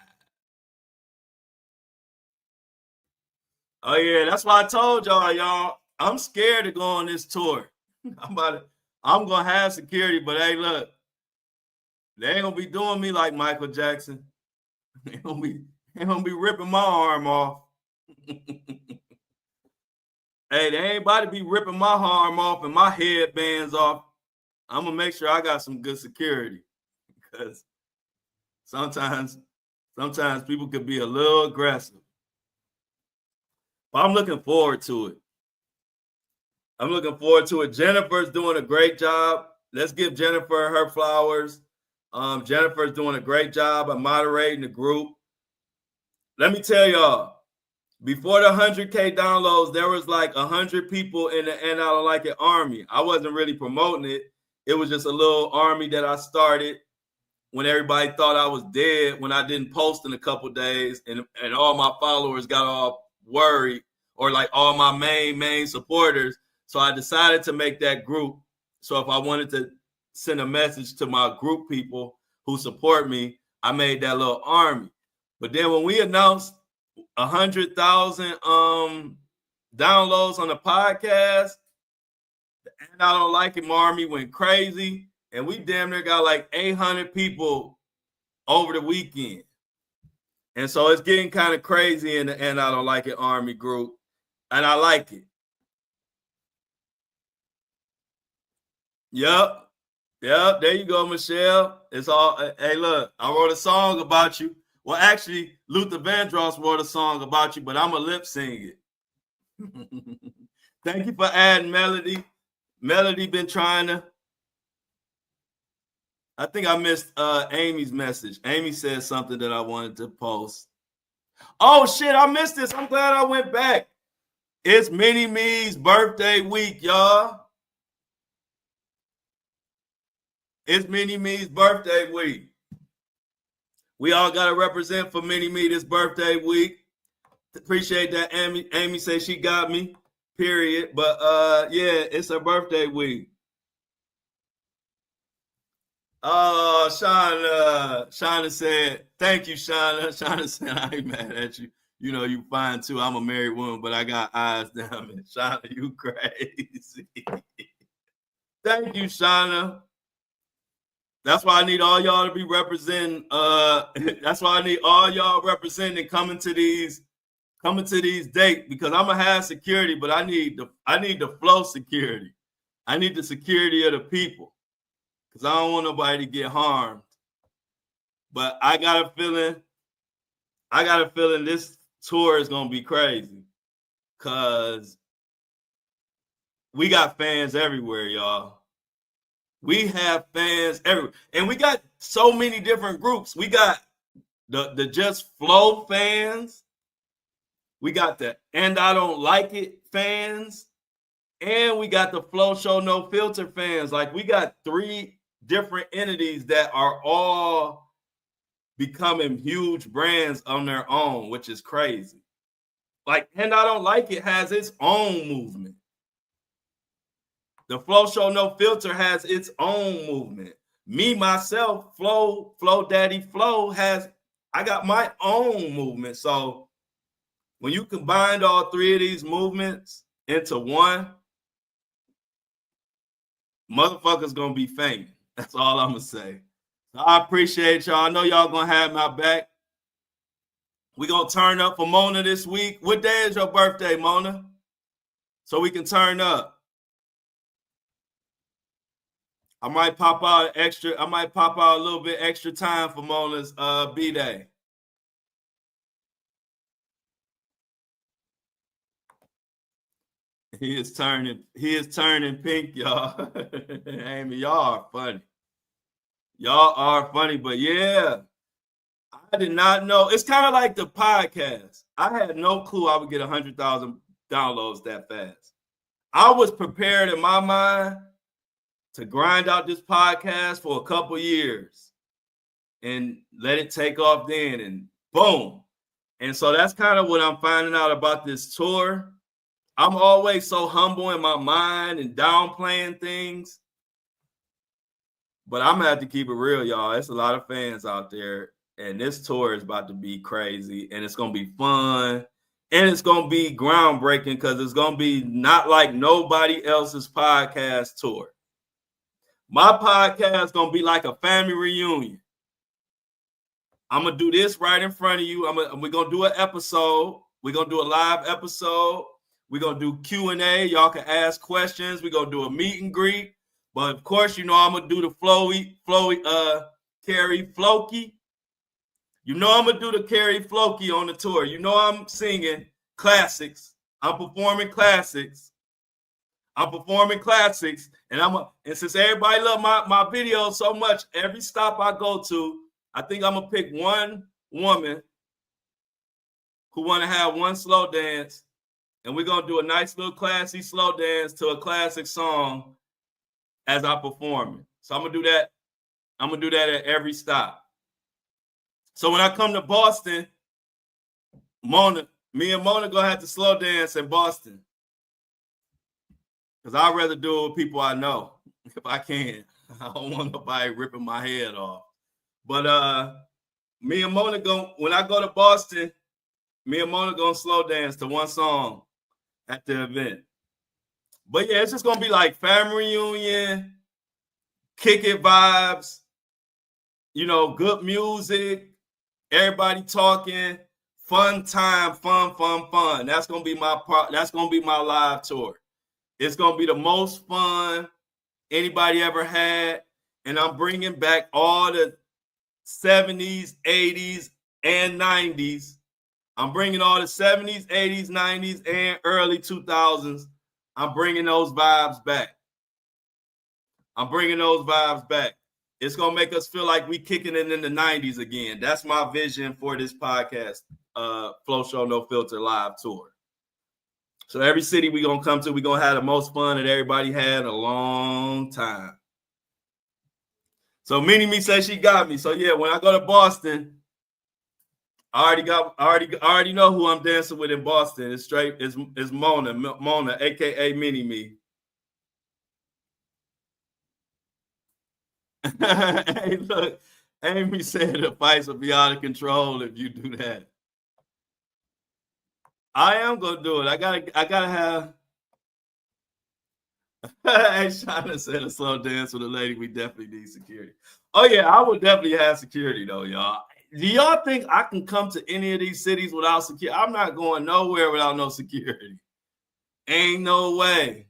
Oh yeah, that's why I told y'all. I'm scared to go on this tour. I'm gonna have security, but hey, look, they ain't gonna be doing me like Michael Jackson. They gonna be ripping my arm off. Hey, they ain't about to be ripping my arm off and my headbands off. I'm gonna make sure I got some good security because sometimes people could be a little aggressive. But I'm looking forward to it. Jennifer's doing a great job. Let's give Jennifer her flowers. Jennifer's doing a great job of moderating the group. Let me tell y'all, before the 100K downloads, there was like 100 people in the And I Don't Like It army. I wasn't really promoting it. It was just a little army that I started when everybody thought I was dead, when I didn't post in a couple days, and all my followers got all worried, or like all my main supporters. So I decided to make that group. So if I wanted to send a message to my group people who support me, I made that little army. But then when we announced 100,000 downloads on the podcast, And I Don't Like It army went crazy, and we damn near got like 800 people over the weekend. And so it's getting kind of crazy in the And I Don't Like It army group, and I like it. Yep, there you go, Michelle. It's all, hey, look, I wrote a song about you. Well, actually, Luther Vandross wrote a song about you, but I'm a lip sing it. Thank you for adding Melody. Melody been trying to. I think I missed Amy's message. Amy said something that I wanted to post. Oh shit, I missed this. I'm glad I went back. It's Mini Me's birthday week, y'all. It's Mini Me's birthday week. We all got to represent for Mini Me this birthday week. Appreciate that, Amy. Amy said she got me, period. But yeah, it's her birthday week. Oh, Shauna said, thank you, Shauna. Shauna said, I ain't mad at you. You know, you fine too. I'm a married woman, but I got eyes down there. Shauna, you crazy. Thank you, Shauna. That's why I need all y'all to be representing. That's why I need all y'all representing coming to these dates, because I'm gonna have security, but I need the flow security. I need the security of the people, because I don't want nobody to get harmed. But I got a feeling this tour is gonna be crazy, because we got fans everywhere, y'all. We have fans everywhere. And we got so many different groups. We got the Just Flow fans. We got the And I Don't Like It fans. And we got the Flow Show No Filter fans. Like, we got 3 different entities that are all becoming huge brands on their own, which is crazy. Like, And I Don't Like It has its own movement. The Flow Show No Filter has its own movement. Me, myself, Flow Daddy Flow I got my own movement. So when you combine all 3 of these movements into one, motherfuckers gonna be famous. That's all I'm gonna say. So I appreciate y'all. I know y'all gonna have my back. We gonna turn up for Mona this week. What day is your birthday, Mona? So we can turn up. I might pop out a little bit extra time for Mona's B-Day. He is turning pink, y'all. Amy, y'all are funny. Y'all are funny, but yeah, I did not know. It's kind of like the podcast. I had no clue I would get 100,000 downloads that fast. I was prepared in my mind to grind out this podcast for a couple years and let it take off then, and boom. And so that's kind of what I'm finding out about this tour. I'm always so humble in my mind and downplaying things. But I'm gonna have to keep it real, y'all. It's a lot of fans out there, and this tour is about to be crazy, and it's gonna be fun, and it's gonna be groundbreaking because it's gonna be not like nobody else's podcast tour. My podcast is gonna be like a family reunion. I'm gonna do this right in front of you. We're gonna do an episode. We're gonna do a live episode. We're gonna do Q&A. Y'all can ask questions. We're gonna do a meet and greet. But of course, you know I'm gonna do the Carrie Floki. You know I'm gonna do the Carrie Floki on the tour. You know I'm singing classics. I'm performing classics. And since everybody love my videos so much, every stop I go to, I think I'm gonna pick one woman who want to have one slow dance, and we're gonna do a nice little classy slow dance to a classic song as I perform it. So I'm gonna do that. I'm gonna do that at every stop. So when I come to Boston, me and Mona gonna have to slow dance in Boston. Because I'd rather do it with people I know if I can. I don't want nobody ripping my head off. But me and Mona when I go to Boston, me and Mona gonna slow dance to one song at the event. But yeah, it's just gonna be like family reunion, kick it vibes, you know, good music, everybody talking, fun time, fun. That's gonna be my part. That's gonna be my live tour. It's gonna be the most fun anybody ever had, and I'm bringing back all the 70s, 80s, and 90s. I'm bringing all the 70s, 80s, 90s, and early 2000s. I'm bringing those vibes back. It's going to make us feel like we kicking it in the 90s again. That's my vision for this podcast, Flow Show No Filter live tour. So every city we're going to come to, we're going to have the most fun that everybody had in a long time. So Mini-Me says she got me. So yeah, when I go to Boston, I already know who I'm dancing with in Boston. It's Mona, aka Mini-Me. Hey, look, Amy said the fights will be out of control if you do that. I am gonna do it. I gotta have. Hey, Shauna said a slow dance with a lady. We definitely need security. Oh yeah, I would definitely have security though, y'all. Do y'all think I can come to any of these cities without security? I'm not going nowhere without no security. Ain't no way.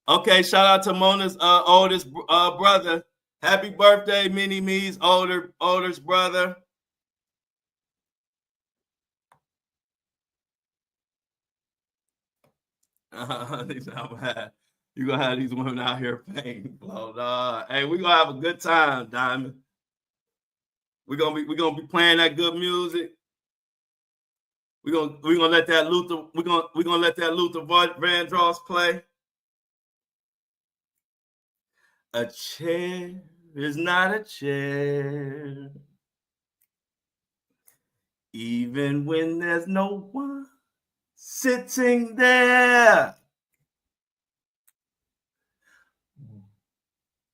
Okay, shout out to Mona's oldest brother. Happy birthday, Mini-Me's oldest brother. You're gonna have these women out here paying. Hey, we're gonna have a good time, Diamond. We're gonna be playing that good music. We're gonna let that Luther Vandross play. A chair is not a chair, even when there's no one sitting there.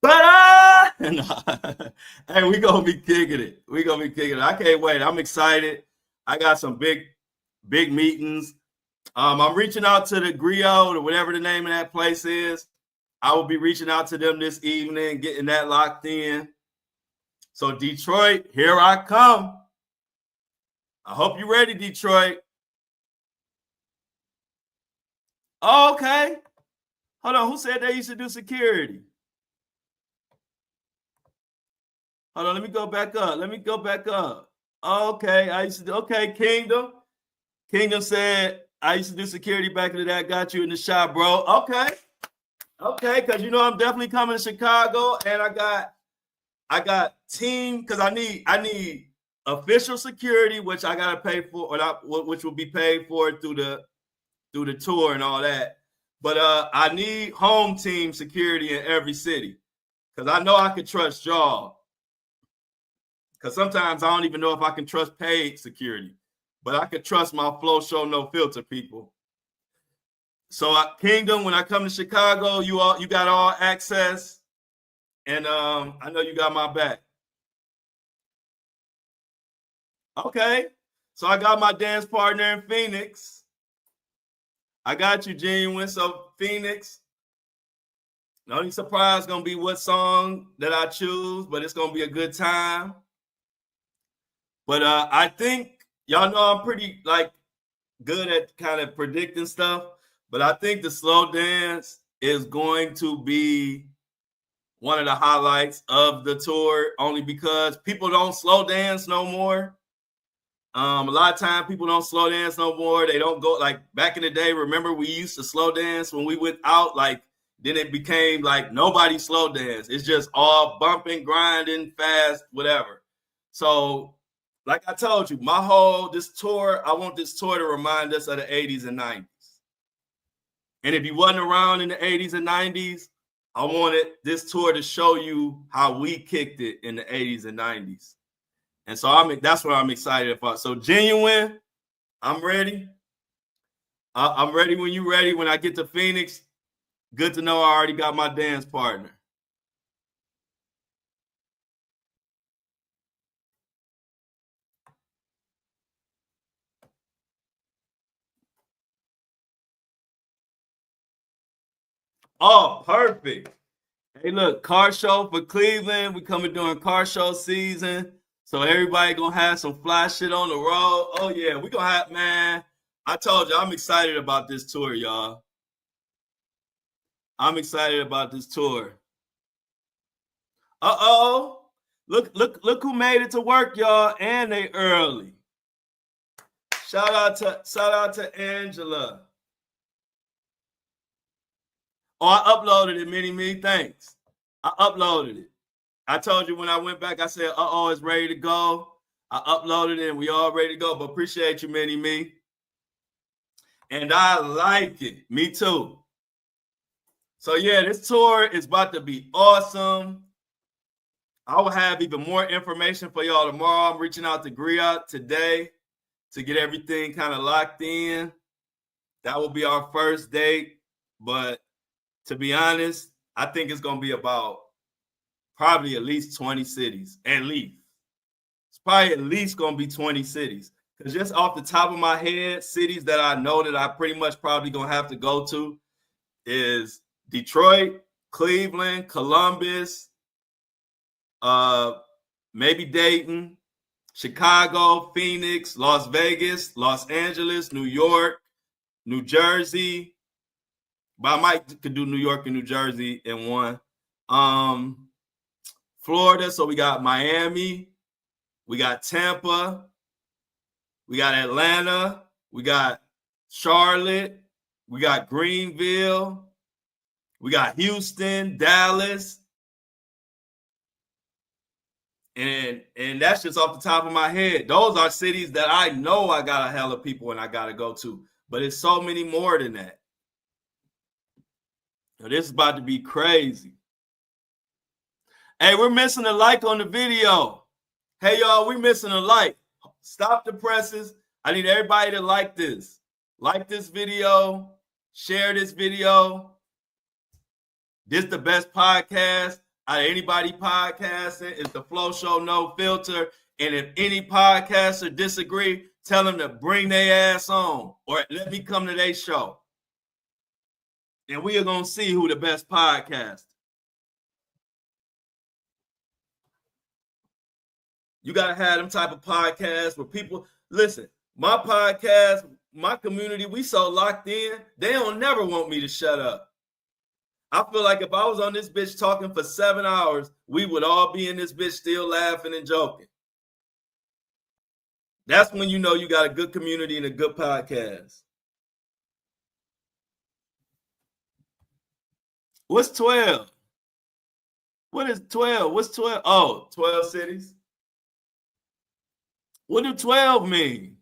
But hey, we gonna be kicking it. I can't wait. I'm excited. I got some big meetings. I'm reaching out to the Griot or whatever the name of that place is. I will be reaching out to them this evening, getting that locked in. So Detroit, here I come. I hope you're ready, Detroit. Oh, okay. Hold on. Who said they used to do security? Hold on. Let me go back up. Okay. Okay, Kingdom. Kingdom said, I used to do security back in the day. I got you in the shop, bro. Okay, because you know I'm definitely coming to Chicago, and I got team because I need official security, which I gotta pay for, which will be paid for through the tour and all that. But I need home team security in every city because I know I can trust y'all. Because sometimes I don't even know if I can trust paid security, but I can trust my Flow Show No Filter people. So Kingdom, when I come to Chicago, you got all access, and I know you got my back. Okay, so I got my dance partner in Phoenix. I got you, Genuine. So Phoenix, the only surprise gonna be what song that I choose, but it's gonna be a good time. But I think y'all know I'm pretty like good at kind of predicting stuff, but I think the slow dance is going to be one of the highlights of the tour, only because people don't slow dance no more. A lot of times people don't slow dance no more. They don't go like back in the day. Remember, we used to slow dance when we went out. Like then it became like nobody slow dance. It's just all bumping, grinding, fast, whatever. So, like I told you, this tour, I want this tour to remind us of the 80s and 90s. And if you wasn't around in the 80s and 90s, I wanted this tour to show you how we kicked it in the 80s and 90s. And so that's what I'm excited about. So Genuine, I'm ready. I'm ready when you're ready. When I get to Phoenix, good to know I already got my dance partner. Oh, perfect. Hey, look, car show for Cleveland. We coming during car show season. So everybody gonna have some fly shit on the road. Oh yeah, we gonna have, man. I told you I'm excited about this tour, y'all. I'm excited about this tour. Uh-oh. Look who made it to work, y'all. And they early. Shout out to Angela. Oh, I uploaded it, Mini Me. Thanks. I uploaded it. I told you when I went back, I said, uh-oh, it's ready to go. I uploaded it and we all ready to go. But appreciate you, Mini Me. And I like it. Me too. So yeah, this tour is about to be awesome. I will have even more information for y'all tomorrow. I'm reaching out to Griot today to get everything kind of locked in. That will be our first date. But to be honest, I think it's going to be about probably at least 20 cities, at least. It's probably at least going to be 20 cities. Because just off the top of my head, cities that I know that I pretty much probably going to have to go to is Detroit, Cleveland, Columbus, maybe Dayton, Chicago, Phoenix, Las Vegas, Los Angeles, New York, New Jersey. But I might could do New York and New Jersey in one. Florida, so we got Miami, we got Tampa, we got Atlanta, we got Charlotte, we got Greenville, we got Houston, Dallas. And that's just off the top of my head. Those are cities that I know I got a hell of people and I got to go to. But it's so many more than that. Now, this is about to be crazy. Hey, we're missing a like on the video. Hey, y'all, we're missing a like. Stop the presses. I need everybody to like this. Like this video. Share this video. This is the best podcast out of anybody podcasting. It's the Flow Show No Filter. And if any podcaster disagree, tell them to bring their ass on or let me come to their show. And we are going to see who the best podcast. You got to have them type of podcasts where people, listen, my podcast, my community, we so locked in, they don't never want me to shut up. I feel like if I was on this bitch talking for 7 hours, we would all be in this bitch still laughing and joking. That's when you know you got a good community and a good podcast. What's 12? What is 12? What's 12? Oh, 12 cities. What do 12 mean?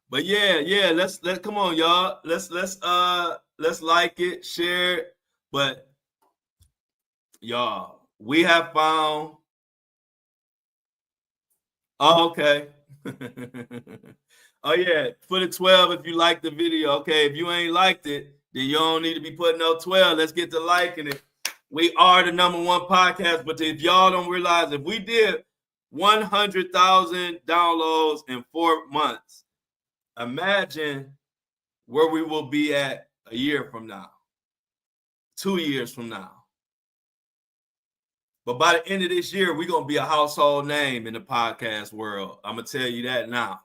But yeah, let's come on, y'all. Let's like it, share it. But y'all, we have found Oh, okay. Oh, yeah. Put a 12 if you like the video. Okay, if you ain't liked it, then you don't need to be putting no 12. Let's get to liking it. We are the #1 podcast, but if y'all don't realize, if we did 100,000 downloads in 4 months, imagine where we will be at a year from now, 2 years from now. But by the end of this year, we're going to be a household name in the podcast world. I'm going to tell you that now.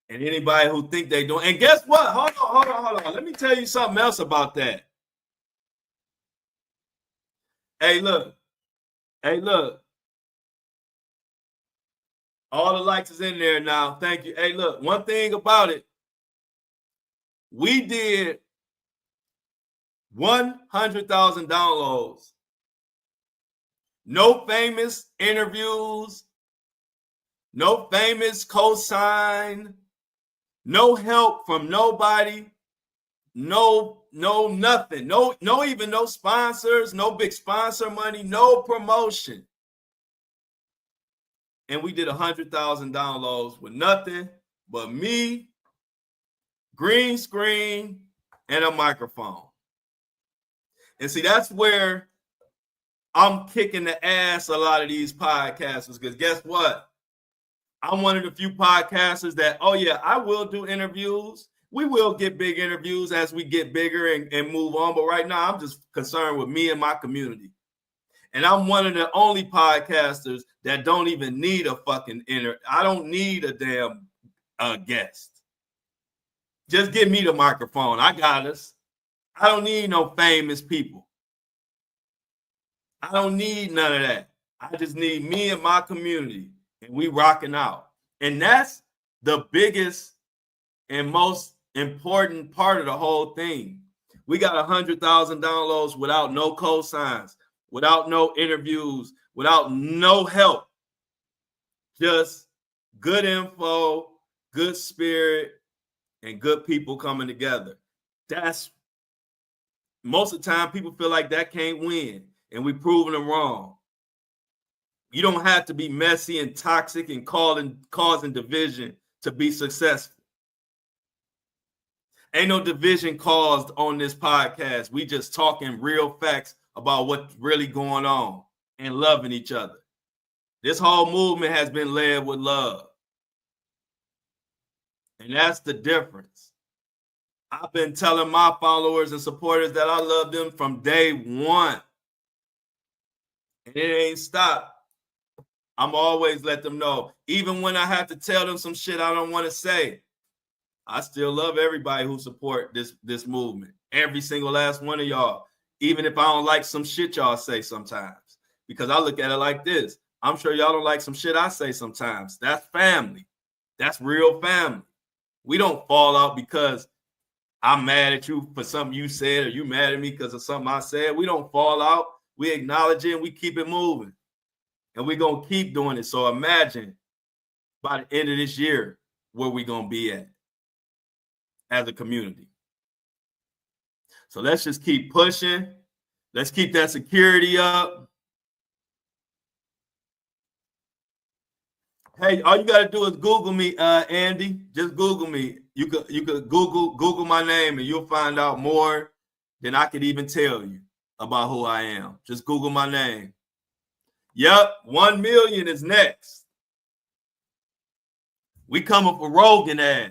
And anybody who think they don't, and guess what? Hold on. Let me tell you something else about that. Hey, look. All the likes is in there now. Thank you. Hey, look, one thing about it, we did 100,000 downloads. No famous interviews, no famous cosign, no help from nobody, no nothing, no even no sponsors, no big sponsor money, no promotion. And we did 100,000 downloads with nothing but me, green screen, and a microphone. And see, that's where I'm kicking the ass a lot of these podcasters, because guess what? I'm one of the few podcasters that, oh yeah, I will do interviews. We will get big interviews as we get bigger and move on. But right now, I'm just concerned with me and my community. And I'm one of the only podcasters that don't even need a fucking I don't need a damn guest. Just give me the microphone. I got us. I don't need no famous people. I don't need none of that. I just need me and my community, and we rocking out. And that's the biggest and most important part of the whole thing. We got 100,000 downloads without no cosigns, without no interviews, without no help. Just good info, good spirit, and good people coming together. That's most of the time people feel like that can't win, and we proving them wrong. You don't have to be messy and toxic and causing division to be successful. Ain't no division caused on this podcast. We just talking real facts about what's really going on and loving each other. This whole movement has been led with love. And that's the difference. I've been telling my followers and supporters that I love them from day one. And it ain't stopped. I'm always let them know. Even when I have to tell them some shit I don't want to say, I still love everybody who support this movement. Every single last one of y'all. Even if I don't like some shit y'all say sometimes. Because I look at it like this. I'm sure y'all don't like some shit I say sometimes. That's family. That's real family. We don't fall out because I'm mad at you for something you said, or you mad at me because of something I said. We don't fall out. We acknowledge it and we keep it moving. And we're going to keep doing it. So imagine by the end of this year where we're going to be at as a community. So let's just keep pushing. Let's keep that security up. Hey, all you got to do is Google me, Andy. Just Google me. You could Google my name and you'll find out more than I could even tell you about who I am. Just Google my name. Yep, 1 million is next. We coming for Rogan ass.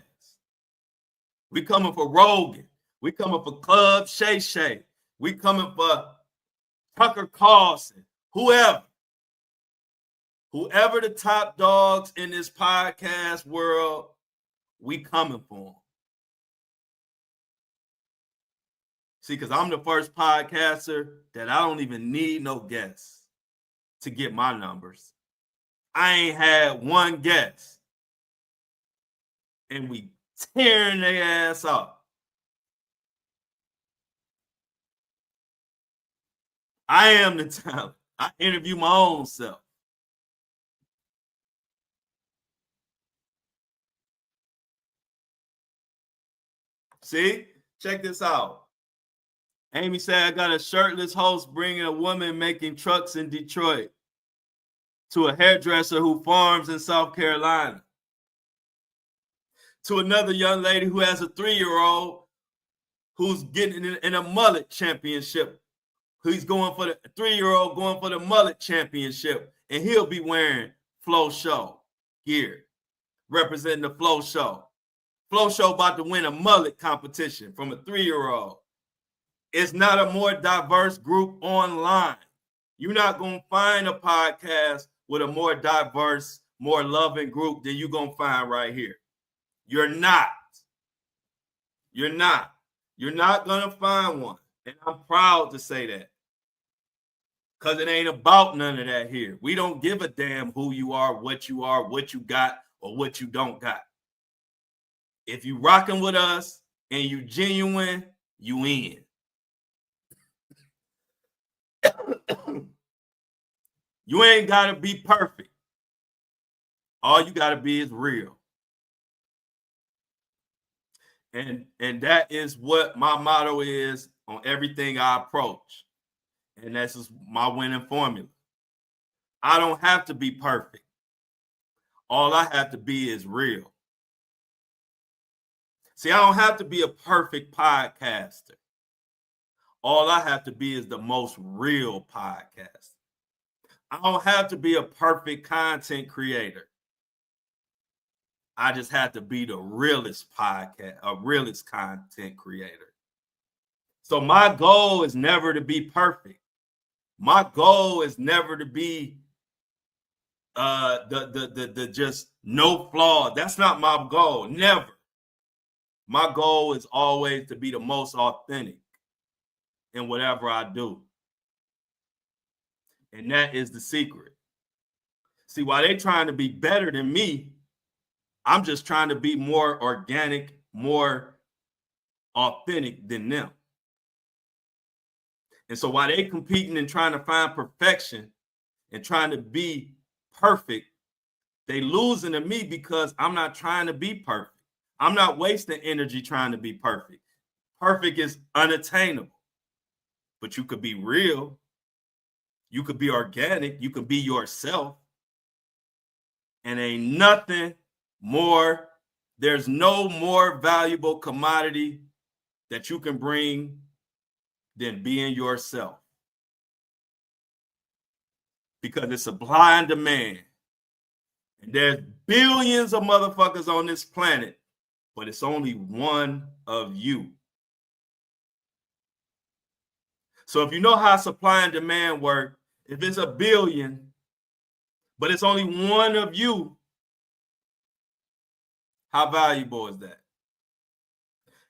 We coming for Rogan. We coming for Club Shay Shay. We coming for Tucker Carlson. Whoever the top dogs in this podcast world, we coming for them. See, because I'm the first podcaster that I don't even need no guests to get my numbers. I ain't had one guest. And we tearing their ass up. I am the talent. I interview my own self. See? Check this out. Amy said, I got a shirtless host bringing a woman making trucks in Detroit. to a hairdresser who farms in South Carolina, to another young lady who has a 3-year-old who's getting in a mullet championship. He's going for the 3-year-old going for the mullet championship, and he'll be wearing Flow Show gear, representing the Flow Show. Flow Show about to win a mullet competition from a 3-year-old. It's not a more diverse group online. You're not going to find a podcast with a more diverse, more loving group than you're going to find right here. You're not. You're not. You're not going to find one. And I'm proud to say that. Because it ain't about none of that here. We don't give a damn who you are, what you got, or what you don't got. If you rocking with us and you genuine, you in. You ain't got to be perfect. All you got to be is real. And that is what my motto is on everything I approach. And that's just my winning formula. I don't have to be perfect. All I have to be is real. See, I don't have to be a perfect podcaster. All I have to be is the most real podcaster. I don't have to be a perfect content creator. I just have to be the realest realest content creator. So my goal is never to be perfect. My goal is never to be the just no flaw. That's not my goal. Never. My goal is always to be the most authentic in whatever I do. And that is the secret. See, while they're trying to be better than me, I'm just trying to be more organic, more authentic than them. And so while they're competing and trying to find perfection and trying to be perfect, they losing to me because I'm not trying to be perfect. I'm not wasting energy trying to be perfect. Perfect is unattainable. But you could be real. You could be organic. You could be yourself. And ain't nothing more. There's no more valuable commodity that you can bring than being yourself. Because it's supply and demand. And there's billions of motherfuckers on this planet, but it's only one of you. So if you know how supply and demand work, if it's a billion, but it's only one of you, how valuable is that?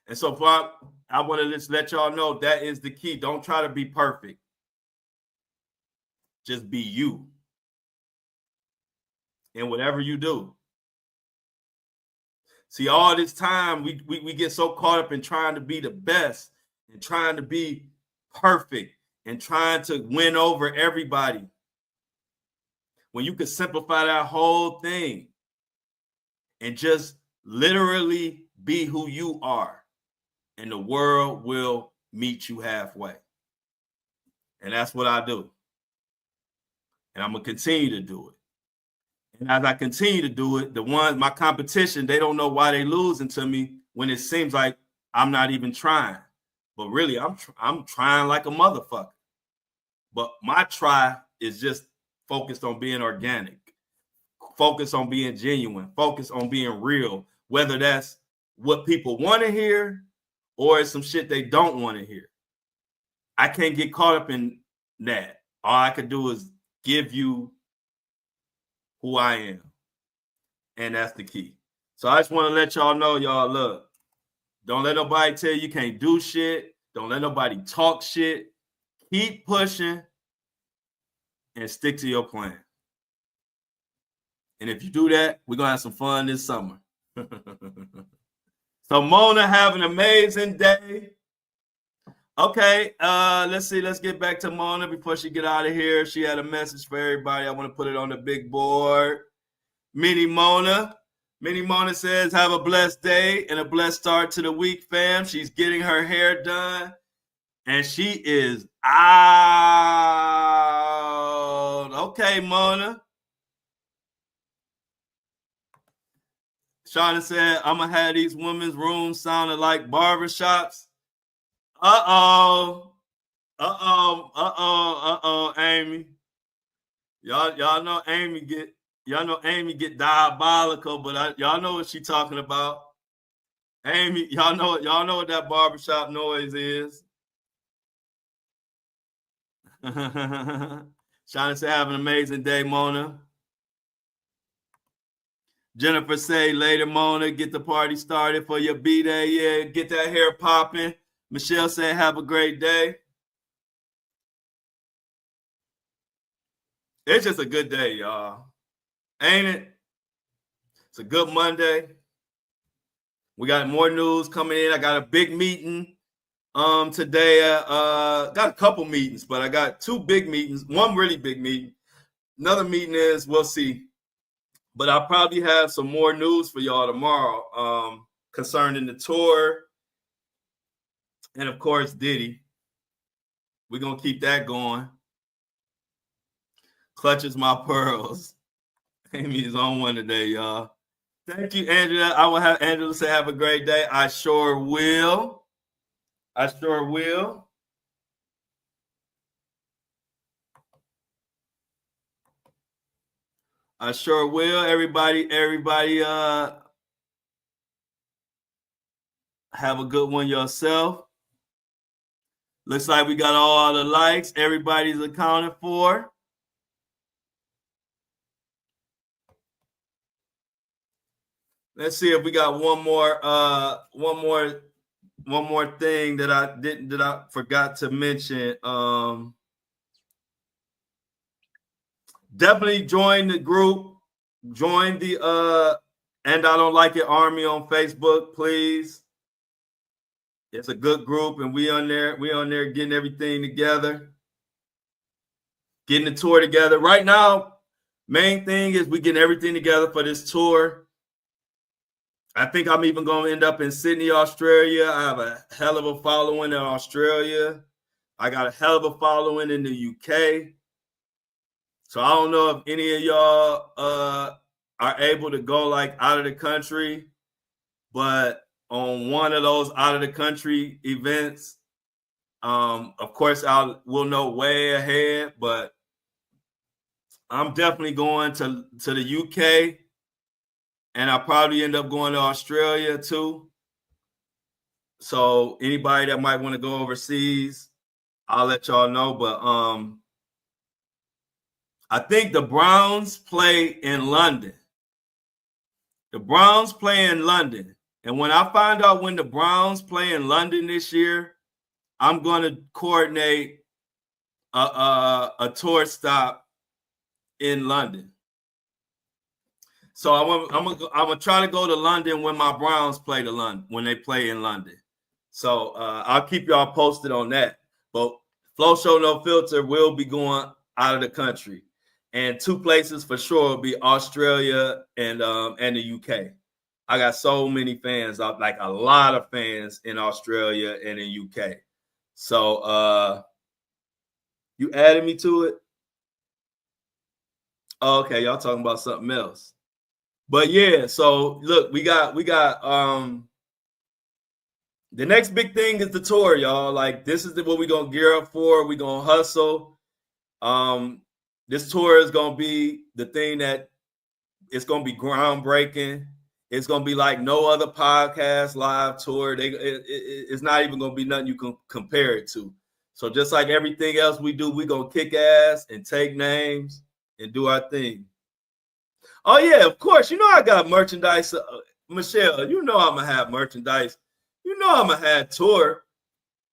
And so I want to just let y'all know that is the key. Don't try to be perfect. Just be you. In whatever you do. See, all this time, we get so caught up in trying to be the best and trying to be perfect and trying to win over everybody. When you could simplify that whole thing and just literally be who you are, and the world will meet you halfway. And that's what I do. And I'm going to continue to do it. And as I continue to do it, my competition, they don't know why they losing to me when it seems like I'm not even trying. But really, I'm trying like a motherfucker. But my try is just focused on being organic, focused on being genuine, focused on being real, whether that's what people want to hear or it's some shit they don't want to hear. I can't get caught up in that. All I could do is give you who I am. And that's the key. So I just want to let y'all know, y'all, look, don't let nobody tell you can't do shit. Don't let nobody talk shit. Keep pushing and stick to your plan. And if you do that, we're going to have some fun this summer. So Mona, have an amazing day. Okay, let's see. Let's get back to Mona before she get out of here. She had a message for everybody. I want to put it on the big board. Mini Mona says, have a blessed day and a blessed start to the week, fam. She's getting her hair done, and she is out. Okay, Mona. Shauna said, I'm gonna have these women's rooms sounding like barbershops. Amy. Y'all know Amy get diabolical, but y'all know what she talking about. Amy, y'all know what that barbershop noise is. Shauna said, have an amazing day, Mona. Jennifer say, later, Mona, get the party started for your B-Day. Yeah, get that hair popping. Michelle said, have a great day. It's just a good day, y'all. Ain't it? It's a good Monday. We got more news coming in. I got a big meeting today. Got a couple meetings, but I got two big meetings. One really big meeting. Another meeting is, we'll see. But I'll probably have some more news for y'all tomorrow concerning the tour. And, of course, Diddy. We're going to keep that going. Clutches my pearls. Amy is on one today, y'all. Thank you, Angela. I will have Angela say have a great day. I sure will. I sure will. I sure will. Everybody, have a good one yourself. Looks like we got all the likes. Everybody's accounted for. Let's see if we got one more thing that I forgot to mention. Definitely join the group. Join the And I Don't Like It Army on Facebook, please. It's a good group, and we on there getting everything together, getting the tour together. Right now, main thing is we getting everything together for this tour. I think I'm even going to end up in Sydney, Australia. I have a hell of a following in Australia. I got a hell of a following in the UK. So I don't know if any of y'all are able to go like out of the country, but on one of those out of the country events, of course, we'll know way ahead, but I'm definitely going to the UK. And I'll probably end up going to Australia too. So anybody that might want to go overseas, I'll let y'all know. But I think the Browns play in London. The Browns play in London. And when I find out when the Browns play in London this year, I'm going to coordinate a tour stop in London. So I'm gonna try to go to London when my Browns play when they play in London. So I'll keep y'all posted on that. But Flow Show No Filter will be going out of the country, and two places for sure will be Australia and the UK. I got so many fans, like a lot of fans in Australia and in UK. So you added me to it. Oh, okay, y'all talking about something else. But yeah, so look, we got the next big thing is the tour, y'all. Like this is what we're gonna gear up for. We're gonna hustle. This tour is gonna be the thing that it's gonna be groundbreaking. It's gonna be like no other podcast live tour. It's not even gonna be nothing you can compare it to. So just like everything else we do, we're gonna kick ass and take names and do our thing. Oh yeah, of course. You know I got merchandise, Michelle. You know I'm gonna have merchandise. You know I'm gonna have tour.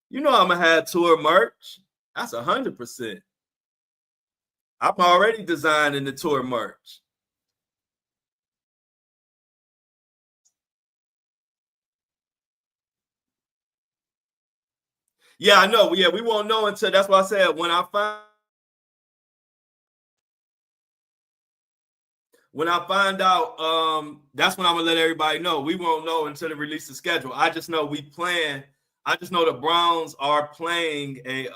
You know I'm gonna have tour merch. That's 100%. I'm already designing the tour merch. Yeah, I know. Yeah, we won't know until. That's why I said when I find out, that's when I'm gonna let everybody know. We won't know until they release the schedule. I just know we plan. I just know the Browns are playing in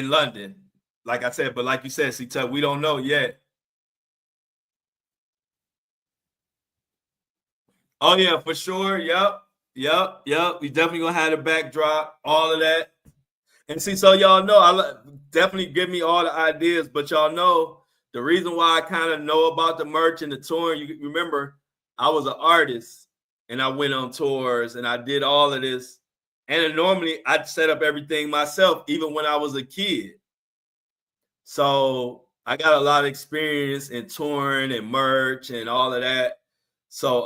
London. like I said, but like you said, see, we don't know yet. Oh yeah, for sure. Yep. We definitely gonna have the backdrop, all of that. And see, so y'all know, definitely give me all the ideas, but y'all know the reason why I kind of know about the merch and the touring. You remember, I was an artist and I went on tours and I did all of this. And normally I'd set up everything myself, even when I was a kid. So I got a lot of experience in touring and merch and all of that. So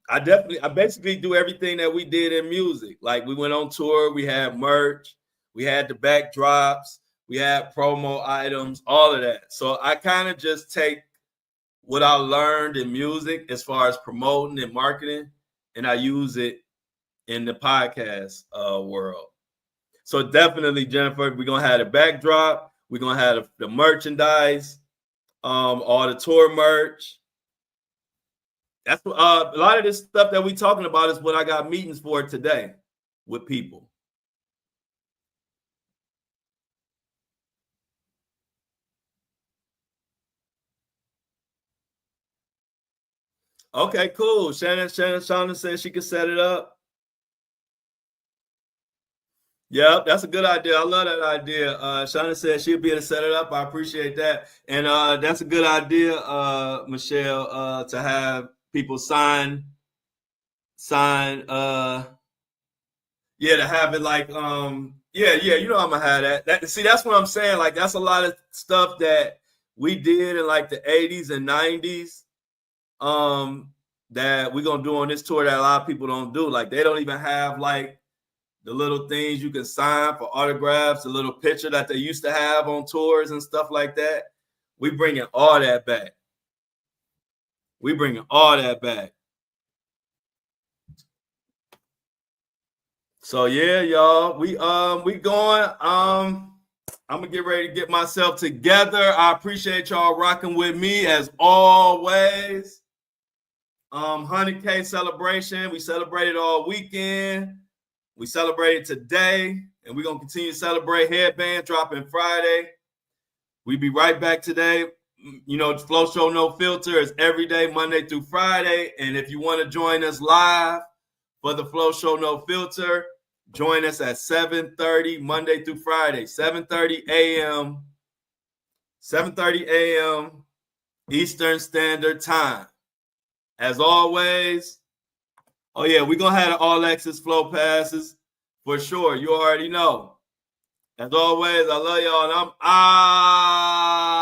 I basically do everything that we did in music. Like we went on tour, we had merch, we had the backdrops, we had promo items, all of that. So I kind of just take what I learned in music as far as promoting and marketing, and I use it in the podcast world. So definitely, Jennifer, we're gonna have the backdrop, we're gonna have the merchandise, all the tour merch. That's a lot of this stuff that we talking about is what I got meetings for today with people. Okay, cool. Shauna said she could set it up. Yep, that's a good idea. I love that idea. Shauna said she'll be able to set it up. I appreciate that. And that's a good idea, Michelle, to have people sign yeah, to have it like yeah, you know I'm gonna have that see, that's what I'm saying. Like that's a lot of stuff that we did in like the 80s and 90s that we're gonna do on this tour that a lot of people don't do. Like they don't even have like the little things you can sign for autographs, the little picture that they used to have on tours and stuff like that. We bringing all that back. We bringing all that back. So yeah, y'all, we going. I'm gonna get ready to get myself together. I appreciate y'all rocking with me as always. 100K celebration. We celebrated all weekend. We celebrated today, and we're gonna continue to celebrate. Headband dropping Friday. We be right back today. You know, Flow Show No Filter is every day, Monday through Friday. And if you want to join us live for the Flow Show No Filter, join us at 7:30 Monday through Friday, 7:30 a.m. 7:30 a.m. Eastern Standard Time. As always, oh yeah, we're gonna have the all access flow passes for sure. You already know. As always, I love y'all, and I'm out.